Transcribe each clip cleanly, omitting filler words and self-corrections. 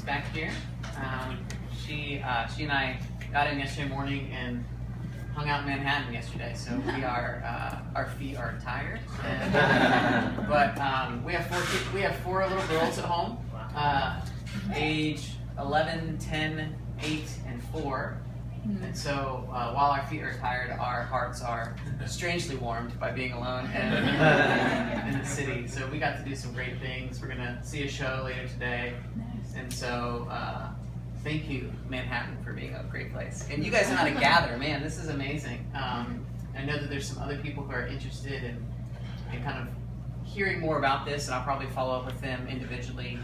back here. She and I got in yesterday morning and hung out in Manhattan yesterday, so we are our feet are tired. And, but we have 4 kids. We have 4 little girls at home, age 11, 10, 8, and 4. And so while our feet are tired, our hearts are strangely warmed by being alone and in the city. So we got to do some great things. We're gonna see a show later today, and so thank you, Manhattan, for being a great place. And you guys know how to gather, man. This is amazing. I know that there's some other people who are interested in kind of hearing more about this, and I'll probably follow up with them individually.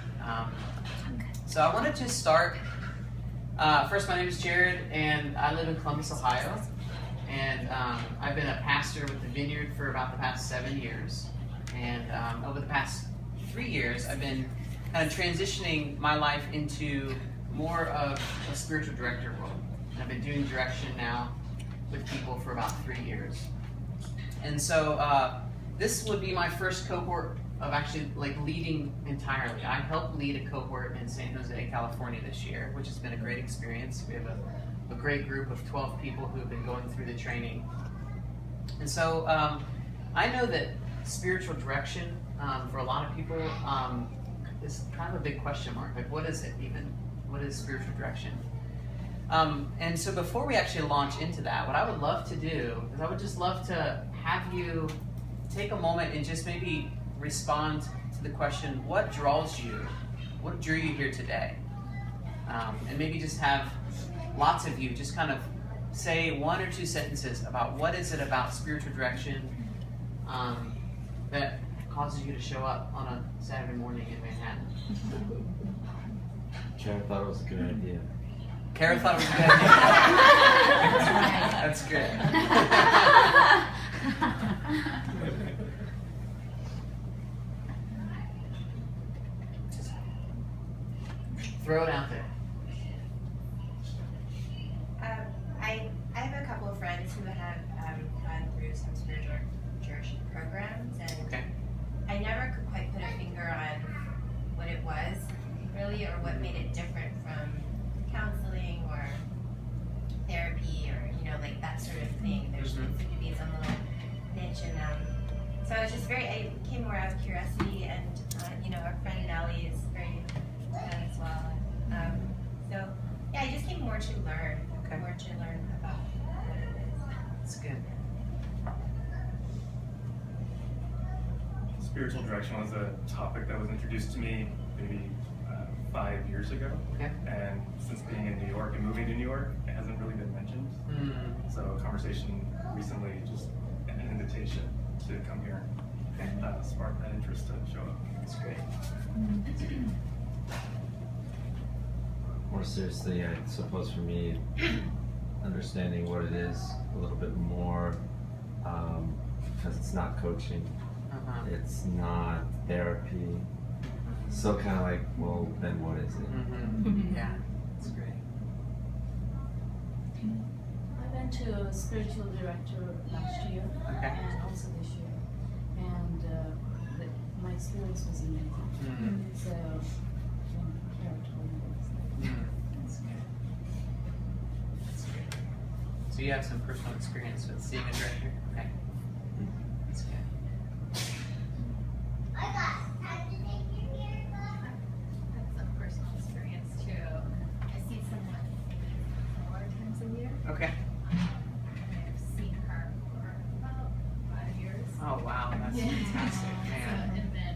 So I wanted to start. First, my name is Jared, and I live in Columbus, Ohio. And I've been a pastor with the Vineyard for about the past 7 years. And over the past 3 years, I've been kind of transitioning my life into more of a spiritual director role. And I've been doing direction now with people for about 3 years. And so this would be my first cohort of actually leading entirely. I helped lead a cohort in San Jose, California this year, which has been a great experience. We have a great group of 12 people who have been going through the training. And so I know that spiritual direction for a lot of people is kind of a big question mark. Like, what is it even? What is spiritual direction? And so before we actually launch into that, what I would love to do is I would just love to have you take a moment and just maybe respond to the question, what draws you? What drew you here today? And maybe just have lots of you just kind of say 1 or 2 sentences about what is it about spiritual direction that causes you to show up on a Saturday morning in Manhattan. Kara thought it was a good idea. Kara thought it was a good idea. That's good. Throw it out there. I have a couple of friends who have gone through some spiritual direction programs, and I never could quite put a finger on what it was really, or what made it different from counseling or therapy, or that sort of thing. There seems to be some little niche, and so I was just I came more out of curiosity, and our friend Nellie is very as well. So yeah, I just came more to learn, about what it is. That's good. Spiritual direction was a topic that was introduced to me maybe 5 years ago. And since being in New York and moving to New York, it hasn't really been mentioned. So a conversation recently, just an invitation to come here, sparked that interest to show up. That's great. More seriously, I suppose for me, understanding what it is a little bit more, because it's not coaching, it's not therapy. So kind of like, well, then what is it? Yeah, that's great. I went to a spiritual director last year and also this year, and my experience was amazing. So, Kara told me That's good. That's good. So you have some personal experience with seeing a director? Okay. That's good. Some personal experience too. I see someone 4 times a year. Okay. I've seen her for about 5 years. Oh wow, that's fantastic. So, and then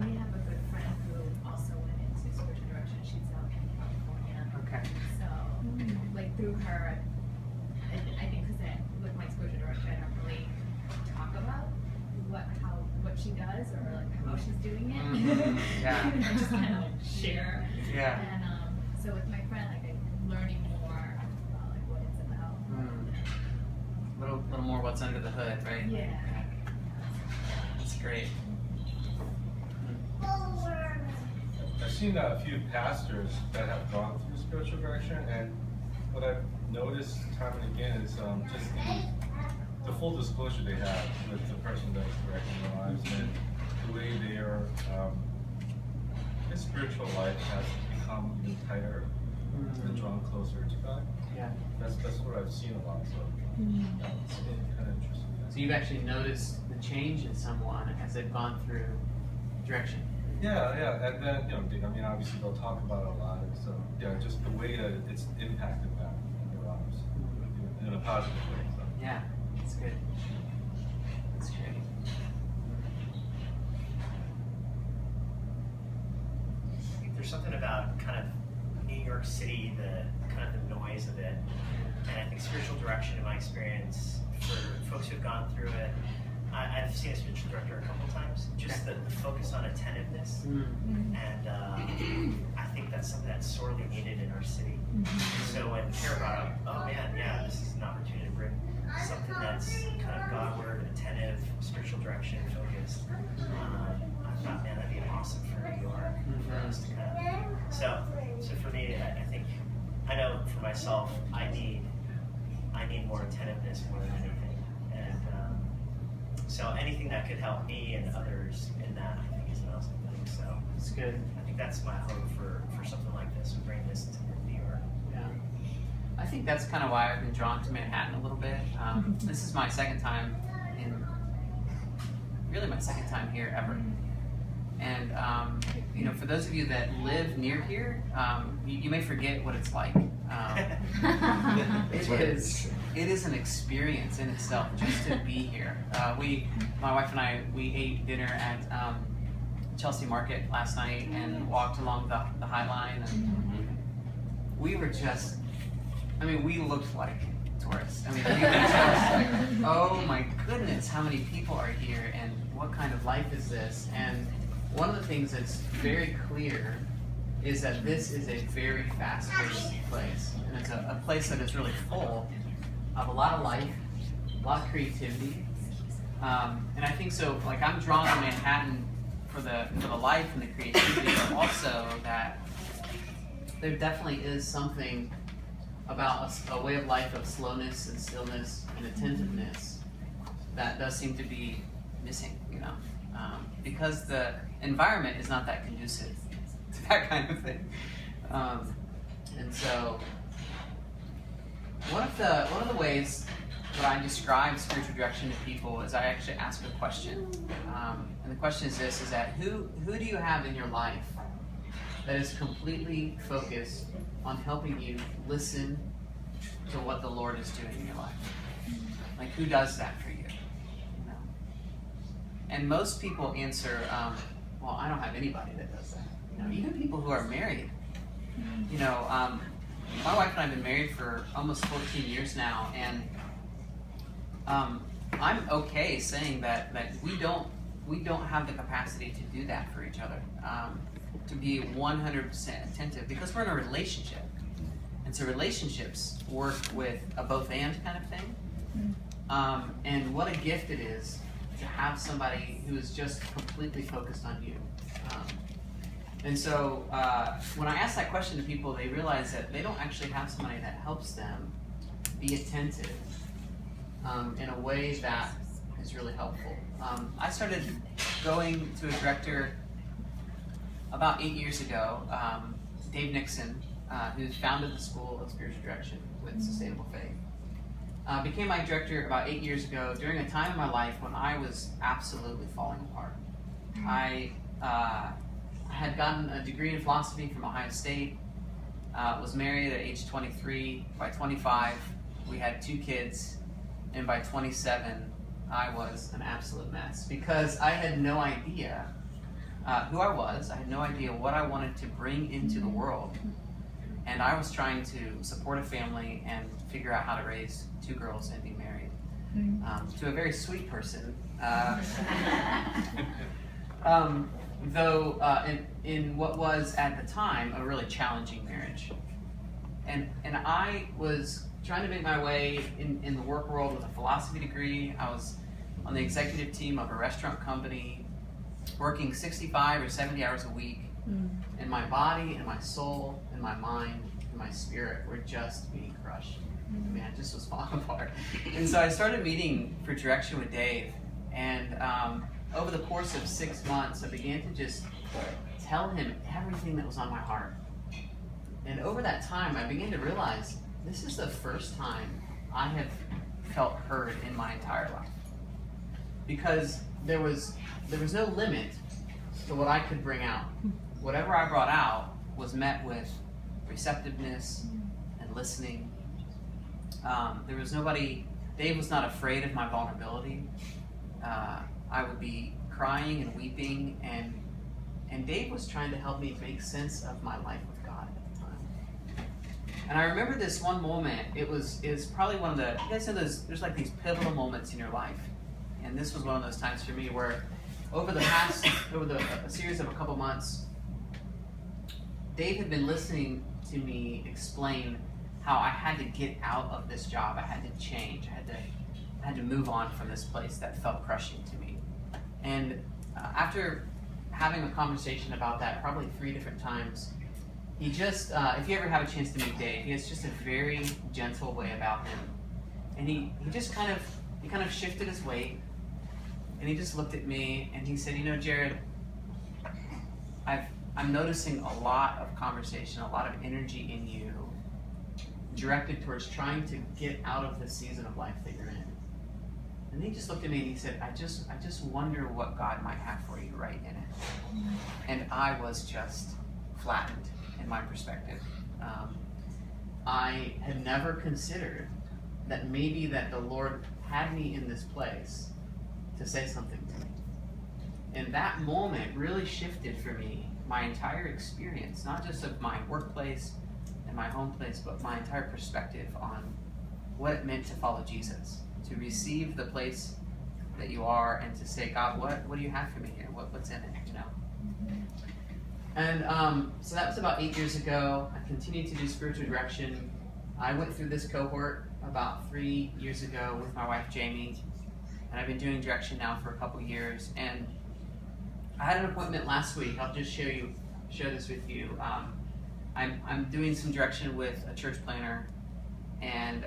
we have a good friend who also went into spiritual direction. She's out in California. Okay. So through her, I think because with my spiritual direction, I don't really talk about what she does or how she's doing it. Yeah. I just kind of share. Yeah. And so with my friend, I'm learning more about what it's about. Little more what's under the hood, right? Yeah. That's great. I've seen a few pastors that have gone through spiritual direction, and what I've noticed time and again is just the full disclosure they have with the person that's directing their lives, and the way their spiritual life has become even tighter and drawn closer to God. Yeah. That's what I've seen a lot. So it's kind of interesting. So you've actually noticed the change in someone as they've gone through direction. Yeah, and then I mean, obviously they'll talk about it a lot, and so yeah, just the way that it's impacted them in their lives in a positive way. So. Yeah, that's good. That's great. I think there's something about kind of New York City, the kind of the noise of it, and I think spiritual direction, in my experience, for folks who've gone through it. I've seen a spiritual director a couple times, just the focus on attentiveness, and I think that's something that's sorely needed in our city. So when Kara brought up, oh man, yeah, this is an opportunity to bring something that's kind of Godward, attentive, spiritual direction focused, I thought, man, that'd be awesome for New York, for us to kind of, so for me, I think, I know for myself, I need more attentiveness more than anything. So anything that could help me and others in that, I think, is an awesome thing. So That's good. I think that's my hope for something like this, and bring this to New York. Yeah. I think that's kind of why I've been drawn to Manhattan a little bit. This is my second time really my second time here ever. And for those of you that live near here, you may forget what it's like. It is an experience in itself just to be here. My wife and I, we ate dinner at Chelsea Market last night and walked along the High Line, and we were just, we looked like tourists. We were just like, oh my goodness, how many people are here, and what kind of life is this? And one of the things that's very clear is that this is a very fast-paced place, and it's a place that is really full of a lot of life, a lot of creativity, and I think so. Like, I'm drawn to Manhattan for the life and the creativity, but also that there definitely is something about a way of life of slowness and stillness and attentiveness that does seem to be missing, because the environment is not that conducive to that kind of thing. And so one of the ways that I describe spiritual direction to people is I actually ask a question. And the question is this, is that who do you have in your life that is completely focused on helping you listen to what the Lord is doing in your life? Like, who does that for you? And most people answer, well, I don't have anybody that does that. Even people who are married. My wife and I have been married for almost 14 years now, and I'm okay saying that we don't have the capacity to do that for each other, to be 100% attentive, because we're in a relationship, and so relationships work with a both-and kind of thing. And what a gift it is to have somebody who is just completely focused on you. And so when I ask that question to people, they realize that they don't actually have somebody that helps them be attentive in a way that is really helpful. I started going to a director about 8 years ago, Dave Nixon, who founded the School of Spiritual Direction with Sustainable Faith. Became my director about 8 years ago during a time in my life when I was absolutely falling apart. I had gotten a degree in philosophy from Ohio State, was married at age 23. By 25, we had 2 kids, and by 27, I was an absolute mess because I had no idea who I was. I had no idea what I wanted to bring into the world. And I was trying to support a family and figure out how to raise 2 girls and be married to a very sweet person. Though in what was at the time a really challenging marriage. And I was trying to make my way in the work world with a philosophy degree. I was on the executive team of a restaurant company, working 65 or 70 hours a week. And my body and my soul and my mind and my spirit were just being crushed. Man, it just was falling apart. And so I started meeting for direction with Dave. And over the course of 6 months, I began to just tell him everything that was on my heart. And over that time, I began to realize this is the first time I have felt heard in my entire life. Because there was no limit to what I could bring out. Whatever I brought out was met with receptiveness and listening. There was nobody, Dave was not afraid of my vulnerability. I would be crying and weeping, and Dave was trying to help me make sense of my life with God at the time. And I remember this one moment, it was probably one of the, you guys know there's like these pivotal moments in your life. And this was one of those times for me where over a series of a couple months, Dave had been listening to me explain how I had to get out of this job. I had to change. I had to move on from this place that felt crushing to me. And after having a conversation about that probably 3 different times, he just, if you ever have a chance to meet Dave, he has just a very gentle way about him. And he just kind of shifted his weight, and he just looked at me and he said, you know, Jared, I'm noticing a lot of conversation, a lot of energy in you directed towards trying to get out of the season of life that you're in. And he just looked at me and he said, I just wonder what God might have for you right in it. And I was just flattened in my perspective. I had never considered that maybe that the Lord had me in this place to say something to me. And that moment really shifted for me my entire experience, not just of my workplace and my home place, but my entire perspective on what it meant to follow Jesus, to receive the place that you are and to say, God, what do you have for me here? What's in it, you know? And so that was about 8 years ago. I continued to do spiritual direction. I went through this cohort about 3 years ago with my wife, Jamie, and I've been doing direction now for a couple years. And I had an appointment last week. I'll just share this with you. I'm doing some direction with a church planner, and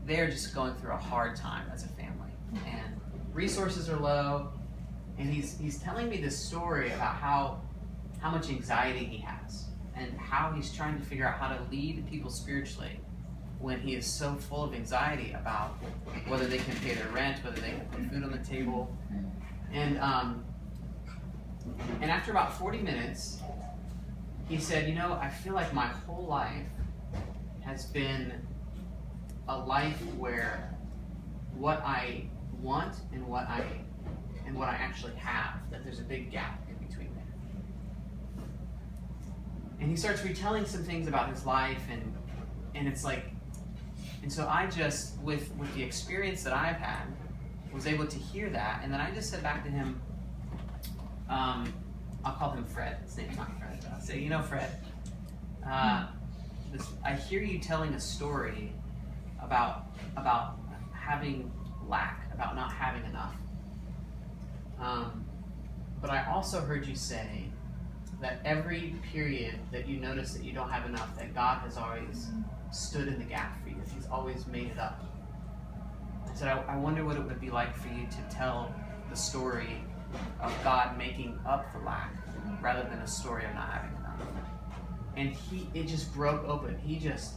they're just going through a hard time as a family, and resources are low. And he's telling me this story about how much anxiety he has, and how he's trying to figure out how to lead people spiritually when he is so full of anxiety about whether they can pay their rent, whether they can put food on the table. And after about 40 minutes, he said, you know, I feel like my whole life has been a life where what I want and what I actually have, that there's a big gap in between there. And he starts retelling some things about his life, and it's like, and so I just, with the experience that I've had, was able to hear that, and then I just said back to him, I'll call him Fred. His name's not Fred. I'll say, you know, Fred, I hear you telling a story about having lack, about not having enough. But I also heard you say that every period that you notice that you don't have enough, that God has always stood in the gap for you. He's always made it up. I said, I wonder what it would be like for you to tell the story of God making up the lack rather than a story of not having enough. And it just broke open. He just,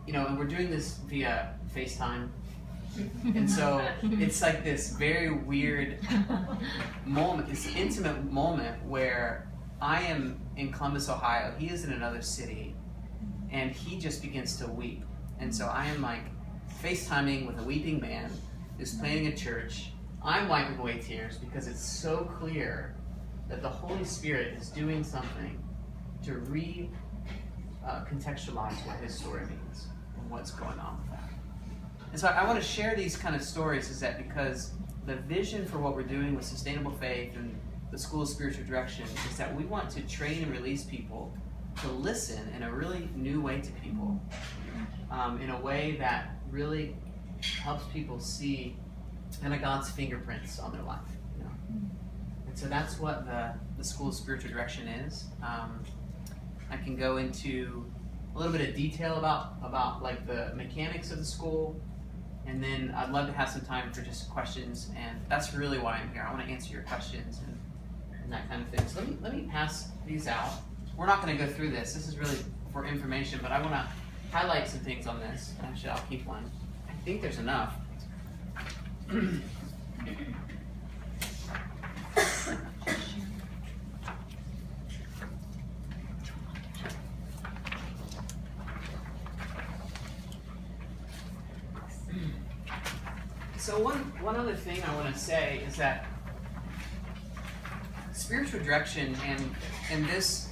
you know, and we're doing this via FaceTime. And so it's like this very weird moment, this intimate moment where I am in Columbus, Ohio. He is in another city, and he just begins to weep. And so I am like FaceTiming with a weeping man who's planning a church. I'm wiping away tears because it's so clear that the Holy Spirit is doing something to contextualize what his story means and what's going on with that. And so I want to share these kind of stories is that because the vision for what we're doing with Sustainable Faith and the School of Spiritual Direction is that we want to train and release people to listen in a really new way to people, in a way that really helps people see kind of God's fingerprints on their life. You know? And so that's what the School of Spiritual Direction is. I can go into a little bit of detail about like the mechanics of the school, and then I'd love to have some time for just questions, and that's really why I'm here. I want to answer your questions and that kind of thing. So let me pass these out. we're not going to go through this. This is really for information, but I want to highlight some things on this. Actually, I'll keep one. I think there's enough. So one other thing I want to say is that spiritual direction and this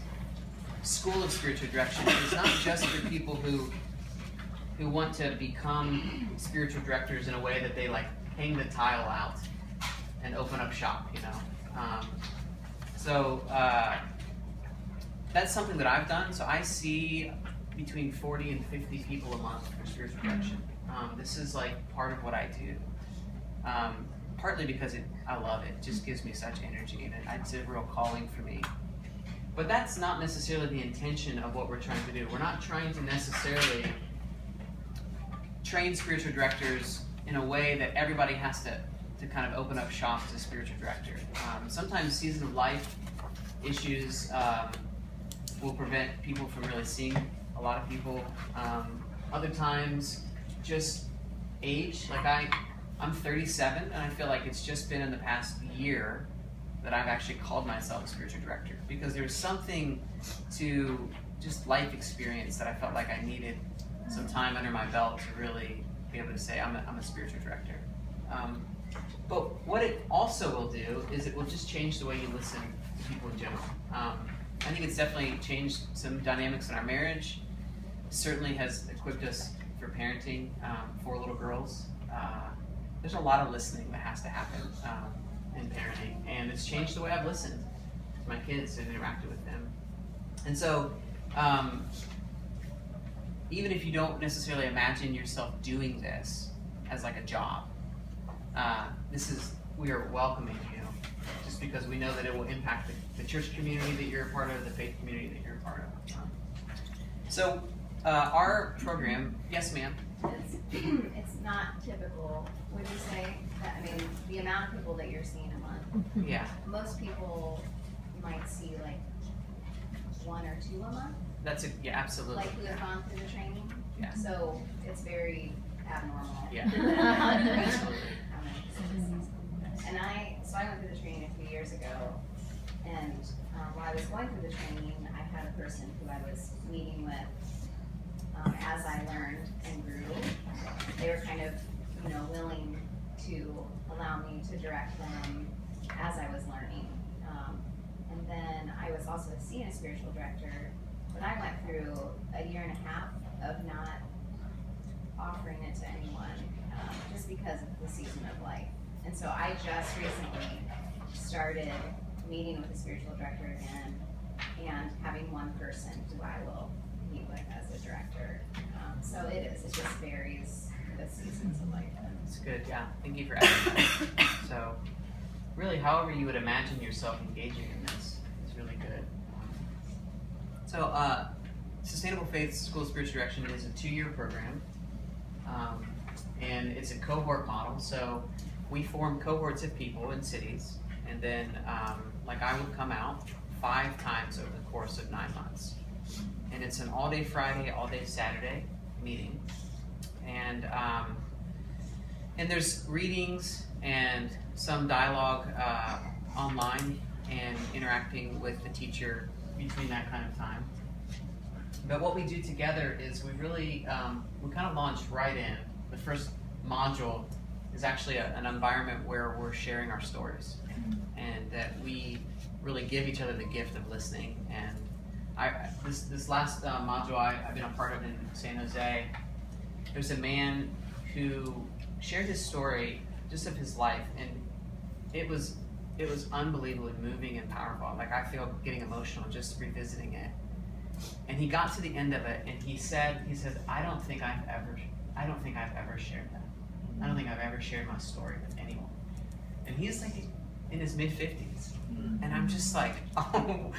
school of spiritual direction is not just for people who want to become spiritual directors in a way that they like hang the tile out and open up shop, you know. That's something that I've done. So I see between 40 and 50 people a month for spiritual direction. This is like part of what I do. Partly because I love it. It just gives me such energy, and it's a real calling for me. But that's not necessarily the intention of what we're trying to do. We're not trying to necessarily train spiritual directors in a way that everybody has to kind of open up shop as a spiritual director. Sometimes season of life issues will prevent people from really seeing a lot of people. Other times, just age. Like I'm 37, and I feel like it's just been in the past year that I've actually called myself a spiritual director, because there's something to just life experience that I felt like I needed some time under my belt to really be able to say I'm a spiritual director. But what it also will do is it will just change the way you listen to people in general. I think it's definitely changed some dynamics in our marriage. It certainly has equipped us for parenting 4 little girls. There's a lot of listening that has to happen in parenting, and it's changed the way I've listened to my kids and interacted with them. And so, even if you don't necessarily imagine yourself doing this as like a job, we are welcoming you, just because we know that it will impact the church community that you're a part of, the faith community that you're a part of. Our program, yes, ma'am. It's not typical, would you say? That, I mean, the amount of people that you're seeing a month. Yeah. Most people might see like 1 or 2 a month. Yeah, absolutely. Like who have gone through the training. Yeah. So it's very abnormal. Yeah. Absolutely. And I went through the training a few years ago, and while I was going through the training, I had a person who I was meeting with. As I learned and grew, they were kind of, willing to allow me to direct them as I was learning. And then I was also seeing a spiritual director, but I went through a 1.5 years of not offering it to anyone, just because of the season of life. And so I just recently started meeting with a spiritual director again and having one person who I will meet with as a director. So it just varies the seasons of life. That's good, yeah. Thank you for asking that. So, really, however you would imagine yourself engaging in this is really good. Sustainable Faith School of Spiritual Direction is a 2-year program, and it's a cohort model. So, we form cohorts of people in cities, and then, I would come out 5 times over the course of 9 months. And it's an all-day Friday, all-day Saturday meeting. And there's readings and some dialogue online and interacting with the teacher between that kind of time. But what we do together is we really, we kind of launch right in. The first module is actually an environment where we're sharing our stories, and that we really give each other the gift of listening. And this last module I've been a part of in San Jose, there's a man who shared his story just of his life, and it was unbelievably moving and powerful. Like, I feel getting emotional just revisiting it. And he got to the end of it, and he said, I don't think I've ever shared that. I don't think I've ever shared my story with anyone. And he's like in his mid-50s, and I'm just like, oh.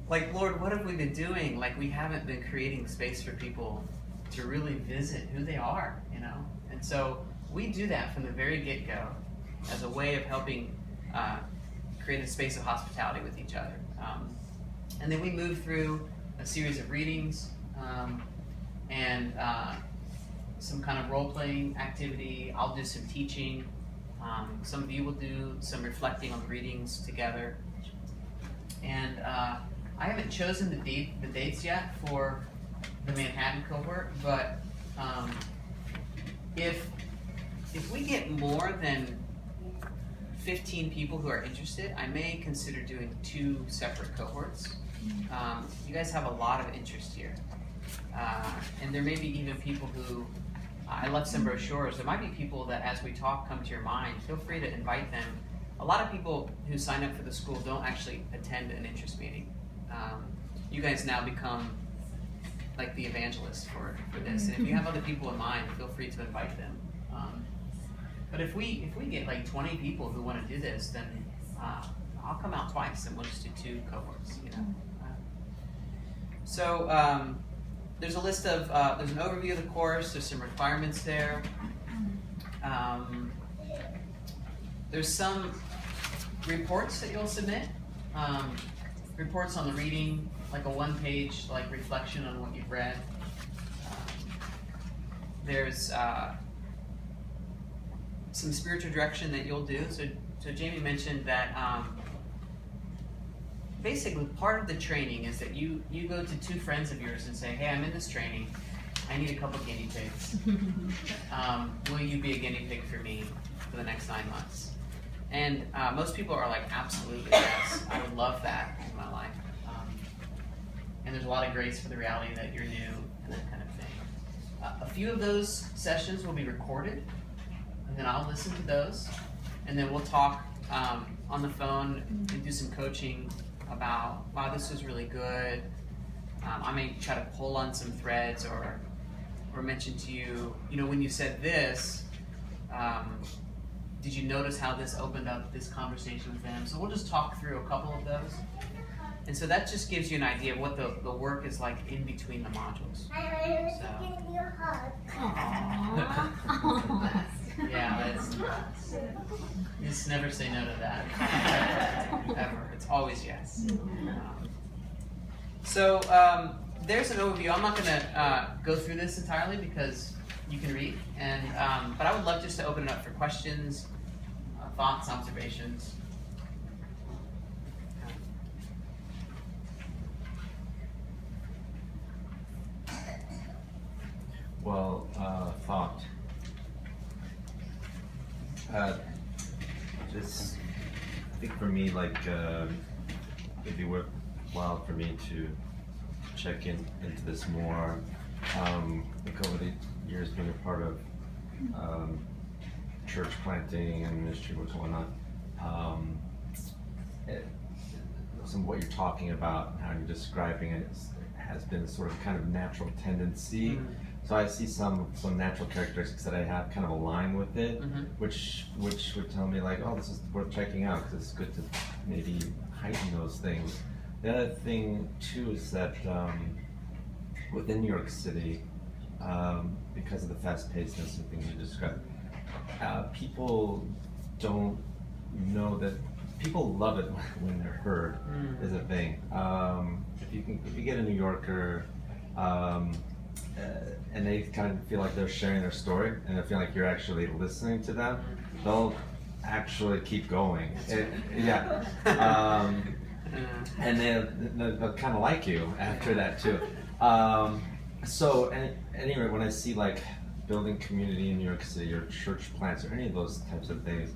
Like, Lord, what have we been doing? Like, we haven't been creating space for people to really visit who they are, And so we do that from the very get-go as a way of helping create a space of hospitality with each other. And then we move through a series of readings and some kind of role-playing activity. I'll do some teaching. Some of you will do some reflecting on the readings together. And I haven't chosen the dates yet for the Manhattan cohort, but if we get more than 15 people who are interested, I may consider doing 2 separate cohorts. You guys have a lot of interest here. And there may be even people who, I left some brochures, there might be people that as we talk come to your mind. Feel free to invite them. A lot of people who sign up for the school don't actually attend an interest meeting. You guys now become like the evangelists for this. And if you have other people in mind, feel free to invite them. But if we get like 20 people who want to do this, then I'll come out twice and we'll just do 2 cohorts, you know. So there's a list of, there's an overview of the course, there's some requirements there. There's some reports that you'll submit. Reports on the reading, like a 1-page like reflection on what you've read. There's some spiritual direction that you'll do. So Jamie mentioned that basically part of the training is that you go to 2 friends of yours and say, hey, I'm in this training. I need a couple guinea pigs. Will you be a guinea pig for me for the next 9 months? And most people are like, absolutely, yes. I would love that in my life. And there's a lot of grace for the reality that you're new and that kind of thing. A few of those sessions will be recorded, and then I'll listen to those, and then we'll talk on the phone and do some coaching about, wow, this was really good. I may try to pull on some threads or mention to you, you know, when you said this, did you notice how this opened up this conversation with them? So we'll just talk through a couple of those. And so that just gives you an idea of what the work is like in between the modules. Yeah, that's just never say no to that. Ever. It's always yes. So there's an overview. I'm not going to go through this entirely because you can read, and but I would love just to open it up for questions, thoughts, observations. Well, thought. Just, I think for me, like, it'd be worthwhile for me to check into this more. Like over the years being a part of church planting and ministry, what's going on. Some of what you're talking about, how you're describing it, has been sort of kind of natural tendency. So I see some natural characteristics that I have kind of align with it, which would tell me like, oh, this is worth checking out because it's good to maybe heighten those things. The other thing too is that within New York City, because of the fast-pacedness and things you described, people don't know that. People love it when they're heard. Is a thing. If you get a New Yorker. And they kind of feel like they're sharing their story, and they feel like you're actually listening to them, they'll actually keep going. Yeah. And they'll kind of like you after that too. So anyway, when I see like building community in New York City or church plants or any of those types of things,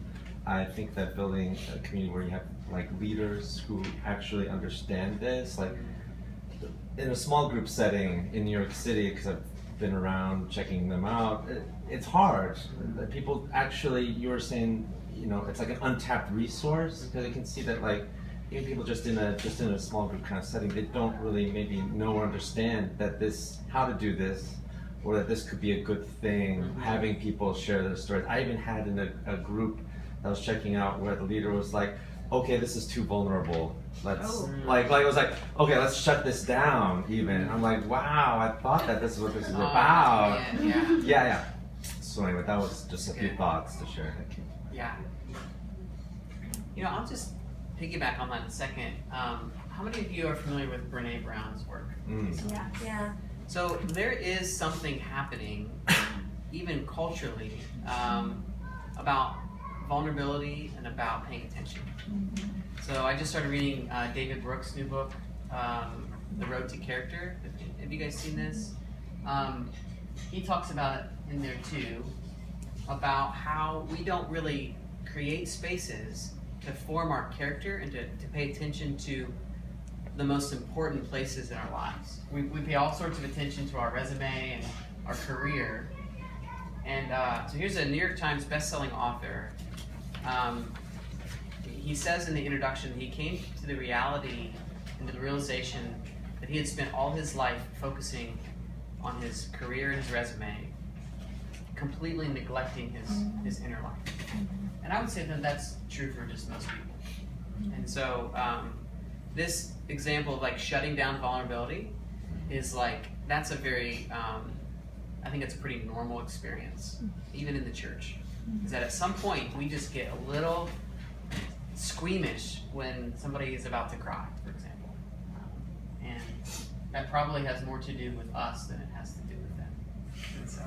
I think that building a community where you have like leaders who actually understand this, like in a small group setting in New York City, because I've been around checking them out, it's hard. People actually, you were saying, you know, it's like an untapped resource, because I can see that like even people just in a small group kind of setting, they don't really maybe know or understand that how to do this, or that this could be a good thing, having people share their stories. I even had in a group that I was checking out where the leader was like, okay, this is too vulnerable. Let's like it was like, okay, let's shut this down even. And I'm like, wow, I thought that this is what this is about. Yeah. So anyway, that was just a few thoughts to share. Yeah. You know, piggyback on that in a second. How many of you are familiar with Brene Brown's work? Yeah. So there is something happening, even culturally, about vulnerability and about paying attention. So I just started reading David Brooks' new book, The Road to Character. Have you guys seen this? He talks about it in there too, about how we don't really create spaces to form our character and to pay attention to the most important places in our lives. We pay all sorts of attention to our resume and our career. And so here's a New York Times best-selling author. He says in the introduction he came to the reality and the realization that he had spent all his life focusing on his career and his resume, completely neglecting his inner life. And I would say that that's true for just most people. And so this example of like shutting down vulnerability is like, that's a very, I think it's a pretty normal experience, even in the church. Is that at some point we just get a little squeamish when somebody is about to cry, for example. And that probably has more to do with us than it has to do with them. And so,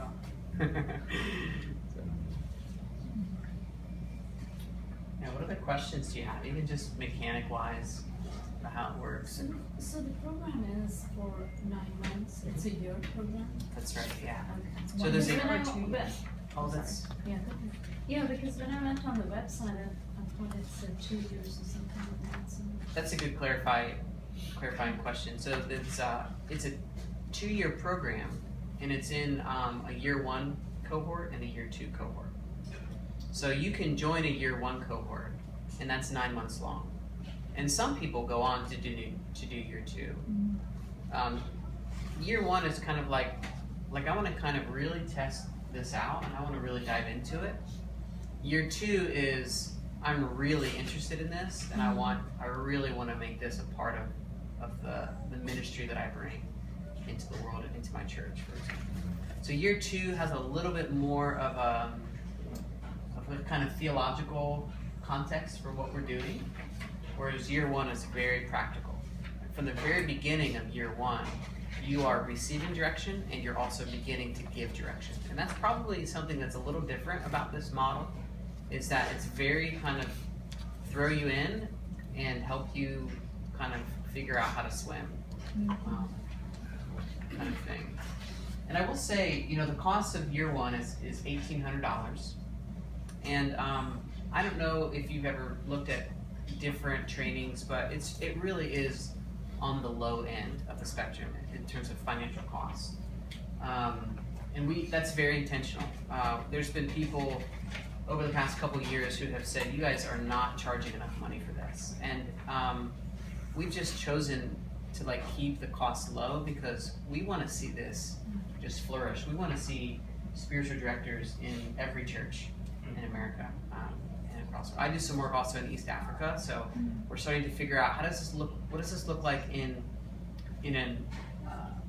now what other questions do you have, even just mechanic-wise, about how it works? So the program is for 9 months. It's a year program. That's right, yeah. Okay. So there's Yeah, because when I went on the website, I thought it said 2 years or something like that. So. That's a good clarifying question. So it's a 2-year program, and it's in a year 1 cohort and a year 2 cohort. So you can join a year 1 cohort, and that's 9 months long. And some people go on to do year 2. Year 1 is kind of like I want to kind of really test this out, and I want to really dive into it. Year 2 is I'm really interested in this, and I really want to make this a part of the ministry that I bring into the world and into my church, for example. So year 2 has a little bit more of a kind of theological context for what we're doing, whereas year 1 is very practical. From the very beginning of year 1, you are receiving direction and you're also beginning to give direction. And that's probably something that's a little different about this model, is that it's very kind of throw you in and help you kind of figure out how to swim, kind of thing. And I will say, the cost of year 1 is $1,800. And I don't know if you've ever looked at different trainings, but it really is on the low end of the spectrum in terms of financial costs. And that's very intentional. There's been people over the past couple years who have said, you guys are not charging enough money for this. And we've just chosen to keep the cost low because we want to see this just flourish. We want to see spiritual directors in every church in America. I do some work also in East Africa, so we're starting to figure out what does this look like in an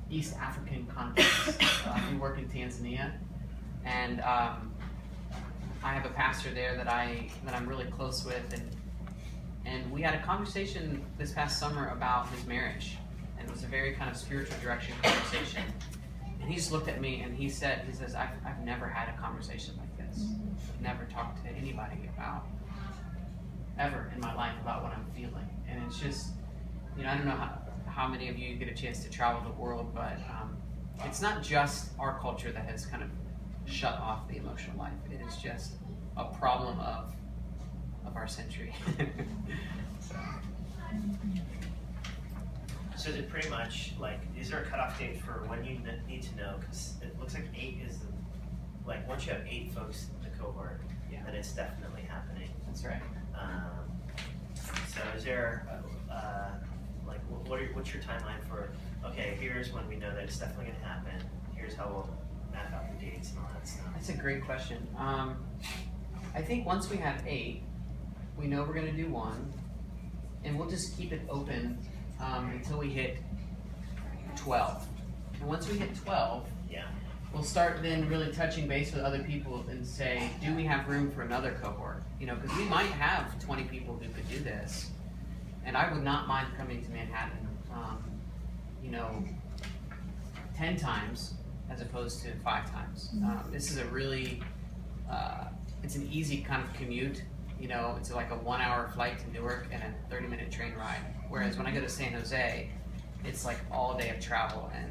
East African context. We work in Tanzania, and I have a pastor there that I'm really close with, and we had a conversation this past summer about his marriage, and it was a very kind of spiritual direction conversation. And he just looked at me and he says, I've never had a conversation like this. I've never talked to anybody ever in my life about what I'm feeling. And it's just, I don't know how many of you get a chance to travel the world, but it's not just our culture that has kind of shut off the emotional life. It is just a problem of our century. So is it pretty much is there a cutoff date for when you need to know? Because it looks like 8 is once you have 8 folks in the cohort, then it's definitely happening. That's right. So is there what's your timeline for? Okay, here's when we know that it's definitely going to happen. Here's how we'll map out the dates and all that stuff. That's a great question. I think once we have 8, we know we're going to do 1, and we'll just keep it open until we hit 12. And once we hit 12, we'll start then really touching base with other people and say, do we have room for another cohort? Because we might have 20 people who could do this, and I would not mind coming to Manhattan, 10 times as opposed to 5 times. This is a really, it's an easy kind of commute. It's like a 1-hour flight to Newark and a 30-minute train ride. Whereas when I go to San Jose, it's like all day of travel, and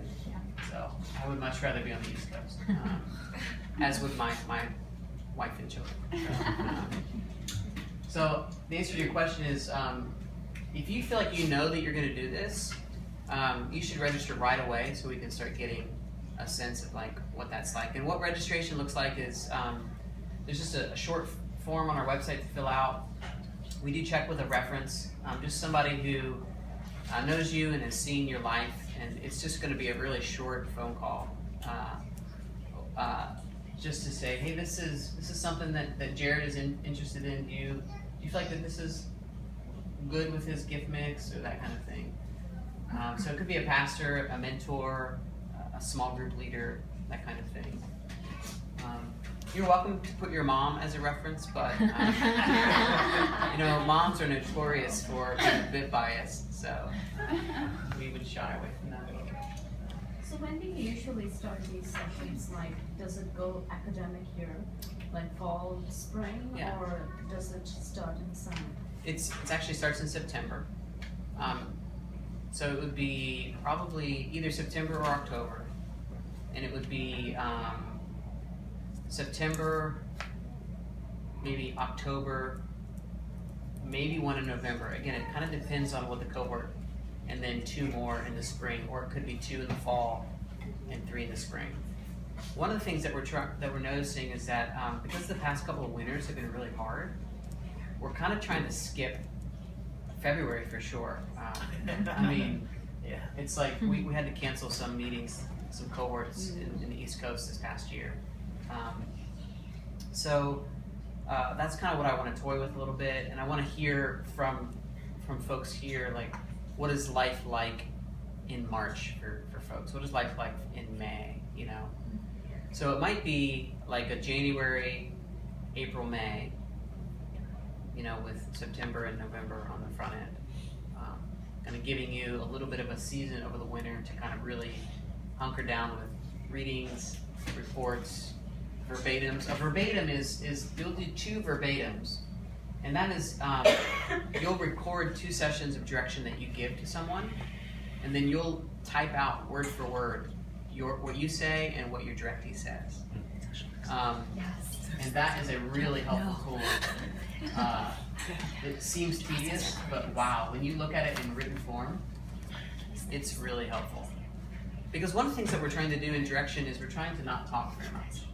so I would much rather be on the East Coast, as would my wife and children. So the answer to your question is, if you feel like you know that you're going to do this, you should register right away so we can start getting a sense of like what that's like. And what registration looks like is there's just a short form on our website to fill out. We do check with a reference, just somebody who knows you and has seen your life, and it's just going to be a really short phone call, just to say, hey, this is something that Jared is interested in. Do you feel like that this is good with his gift mix or that kind of thing? So it could be a pastor, a mentor, a small group leader, that kind of thing. You're welcome to put your mom as a reference, but moms are notorious for being a bit biased, so we would shy away from that. So when do you usually start these sessions? Like, does it go academic year, like fall, spring, or does it start in summer? It actually starts in September. So it would be probably either September or October, and it would be September, maybe October, maybe one in November. Again, it kind of depends on what the cohort, and then 2 more in the spring, or it could be 2 in the fall and 3 in the spring. One of the things that we're noticing is that because the past couple of winters have been really hard, we're kind of trying to skip February for sure. It's like we had to cancel some meetings, some cohorts in the East Coast this past year. So that's kind of what I want to toy with a little bit, and I want to hear from folks here, like, what is life like in March for folks? What is life like in May, So it might be like a January, April, May, with September and November on the front end. Kind of giving you a little bit of a season over the winter to kind of really hunker down with readings, reports, verbatims. A verbatim is you'll do 2 verbatims, and that is you'll record 2 sessions of direction that you give to someone, and then you'll type out word for word what you say and what your directee says. And that is a really helpful tool. It seems tedious, but wow, when you look at it in written form, it's really helpful. Because one of the things that we're trying to do in direction is we're trying to not talk very much.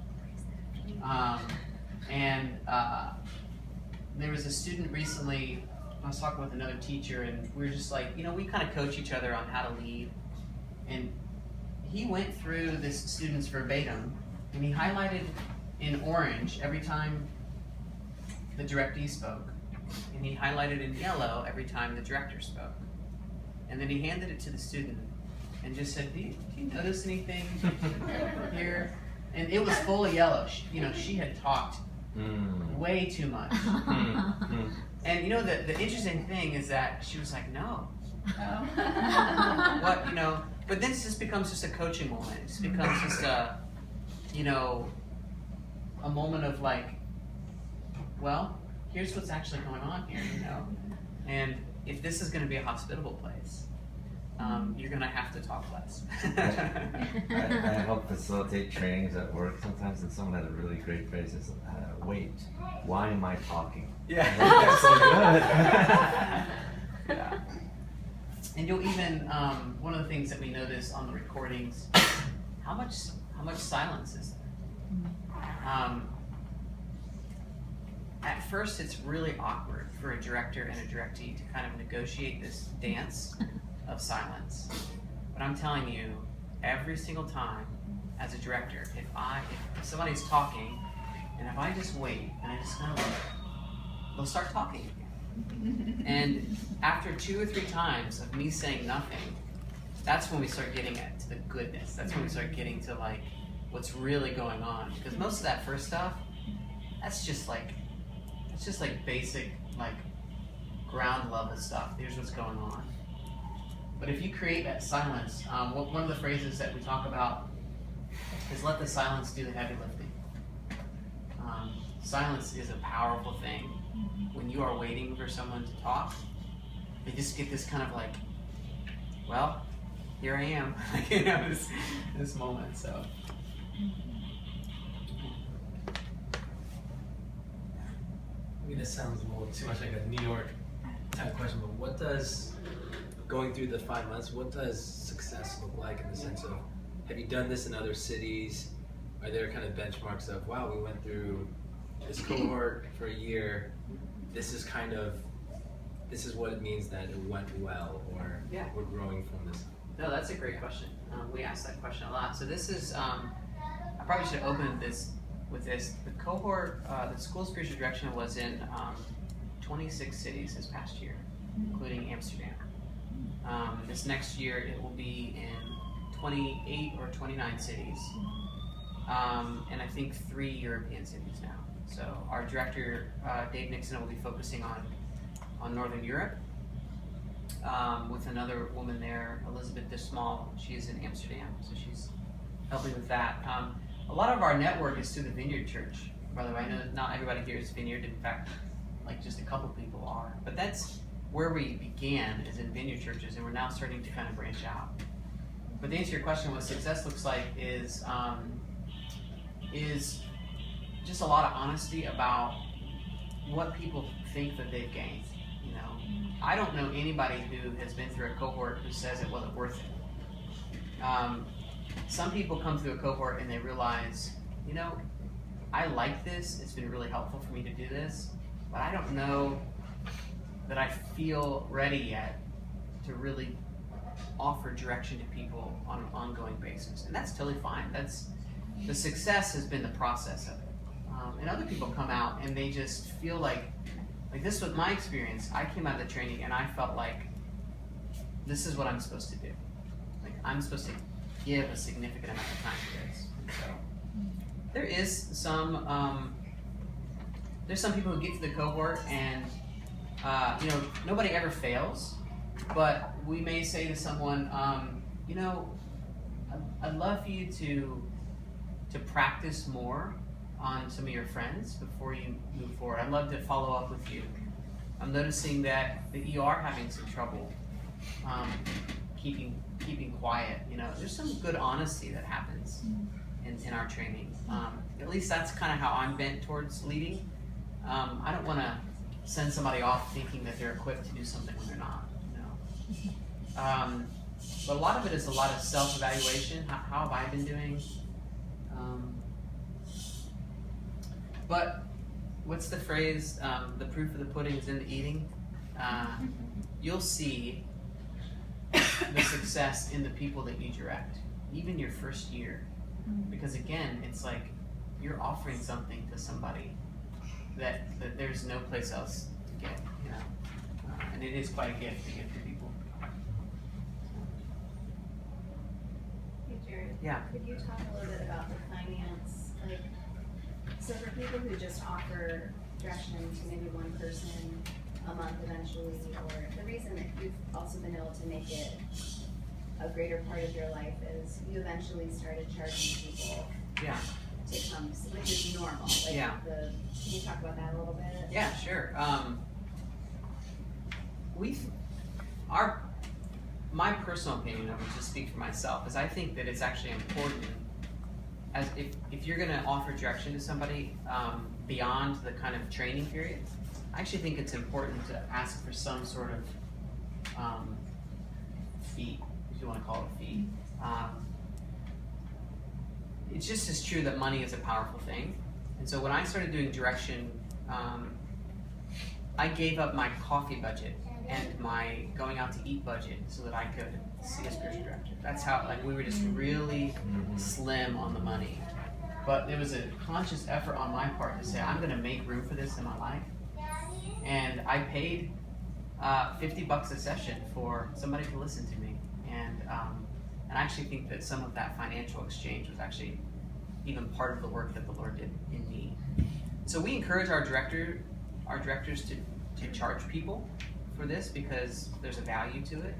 There was a student recently, I was talking with another teacher, and we were just like, we kind of coach each other on how to lead. And he went through this student's verbatim, and he highlighted in orange every time the directee spoke, and he highlighted in yellow every time the director spoke. And then he handed it to the student and just said, do you notice anything here? And it was full of yellow. She had talked way too much. And the interesting thing is that she was like, no. What, but then it just becomes just a coaching moment. It just becomes just a moment of like, well, here's what's actually going on here, And if this is going to be a hospitable place, you're going to have to talk less. I help facilitate trainings at work sometimes, and someone had a really great phrase. It's, wait, why am I talking? Yeah. That's so good. Yeah. And you'll even, one of the things that we notice on the recordings, how much silence is there? At first, it's really awkward for a director and a directee to kind of negotiate this dance of silence. But I'm telling you, every single time, as a director, if somebody's talking, and if I just wait and I just kind of look, they'll start talking again. And after 2 or 3 times of me saying nothing, that's when we start getting to the goodness. That's when we start getting to like what's really going on. Because most of that first stuff, it's just like basic like ground level stuff. Here's what's going on. But if you create that silence, one of the phrases that we talk about is let the silence do the heavy lifting. Silence is a powerful thing. When you are waiting for someone to talk, they just get this kind of like, well, here I am, this moment. So. I mean, this sounds a little too much like a New York type question, but what does, going through the 5 months, what does success look like in the sense of, have you done this in other cities? Are there kind of benchmarks of, wow, we went through this cohort for a year, this is what it means that it went well, or we're growing from this? No, that's a great question. We ask that question a lot. So this is, I probably should have opened this with this. The cohort, the School of Spiritual Direction was in 26 cities this past year, including Amsterdam. This next year it will be in 28 or 29 cities, and I think 3 European cities now. So our director, Dave Nixon, will be focusing on Northern Europe with another woman there, Elizabeth Dismal. She is in Amsterdam, so she's helping with that. A lot of our network is through the Vineyard Church. By the way, I know that not everybody here is Vineyard. In fact, like just a couple people are. But that's where we began, is in Vineyard churches, and we're now starting to kind of branch out. But to answer your question, what success looks like is just a lot of honesty about what people think that they've gained. You know, I don't know anybody who has been through a cohort who says it wasn't worth it. Some people come through a cohort and they realize, you know, I like this, it's been really helpful for me to do this, but I don't know that I feel ready yet to really offer direction to people on an ongoing basis. And that's totally fine. The success has been the process of it. And other people come out and they just feel like this was my experience. I came out of the training and I felt like this is what I'm supposed to do. Like I'm supposed to give a significant amount of time to this. And so there is some there's some people who get to the cohort and you know, nobody ever fails, but we may say to someone, you know, I'd love for you to practice more on some of your friends before you move forward. I'd love to follow up with you. I'm noticing that you are having some trouble keeping quiet. You know, there's some good honesty that happens in our training. At least that's kind of how I'm bent towards leading. I don't want to send somebody off thinking that they're equipped to do something when they're not. You know, but a lot of it is a lot of self-evaluation. How have I been doing? But what's the phrase? The proof of the pudding is in the eating. You'll see the success in the people that you direct, even your first year. Because again, it's like you're offering something to somebody that there's no place else to get, you know. And it is quite a gift to give to people. Hey Jared, yeah. Could you talk a little bit about the finance? Like, so for people who just offer direction to maybe one person a month eventually, or the reason that you've also been able to make it a greater part of your life is you eventually started charging people to come, which is normal. Like can you talk about that a little bit? Yeah, sure. My personal opinion, I would just speak for myself, is I think that it's actually important, as if you're going to offer direction to somebody beyond the kind of training period, I actually think it's important to ask for some sort of fee, if you want to call it a fee. It's just as true that money is a powerful thing. And so when I started doing direction, I gave up my coffee budget and my going out to eat budget so that I could see a spiritual director. That's how, like, we were just really slim on the money. But there was a conscious effort on my part to say, I'm going to make room for this in my life. And I paid $50 a session for somebody to listen to me. And I actually think that some of that financial exchange was actually even part of the work that the Lord did in me. So we encourage our directors to charge people for this because there's a value to it.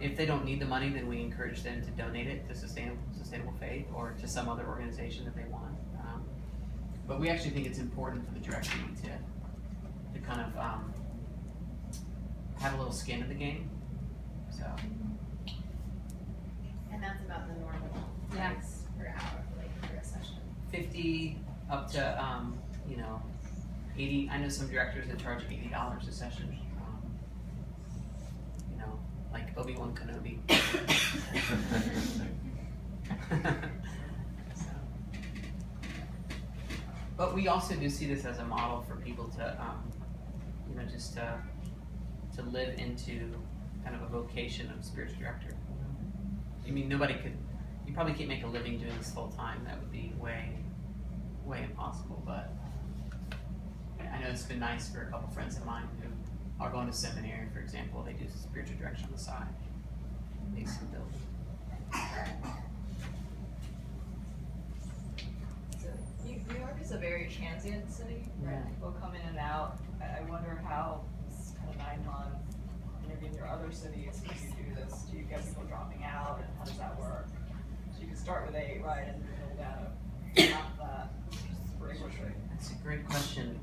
If they don't need the money, then we encourage them to donate it to Sustainable Faith or to some other organization that they want. But we actually think it's important for the directory to kind of have a little skin in the game. So. And that's about the normal price per hour, like for a session. 50 up to 80. I know some directors that charge $80 a session. Like Obi-Wan Kenobi. But we also do see this as a model for people to, just to live into kind of a vocation of spiritual director. I mean, you probably can't make a living doing this full time. That would be way impossible. But I know it's been nice for a couple friends of mine who are going to seminary, for example. They do spiritual direction on the side. They see building. New York is a very transient city, right? Yeah. People come in and out. I wonder how this kind of 9 month, maybe in your other cities, when you do this, do you get people dropping out, and how does that work? So you can start with 8, right, and build out that pretty quickly. That's a great question.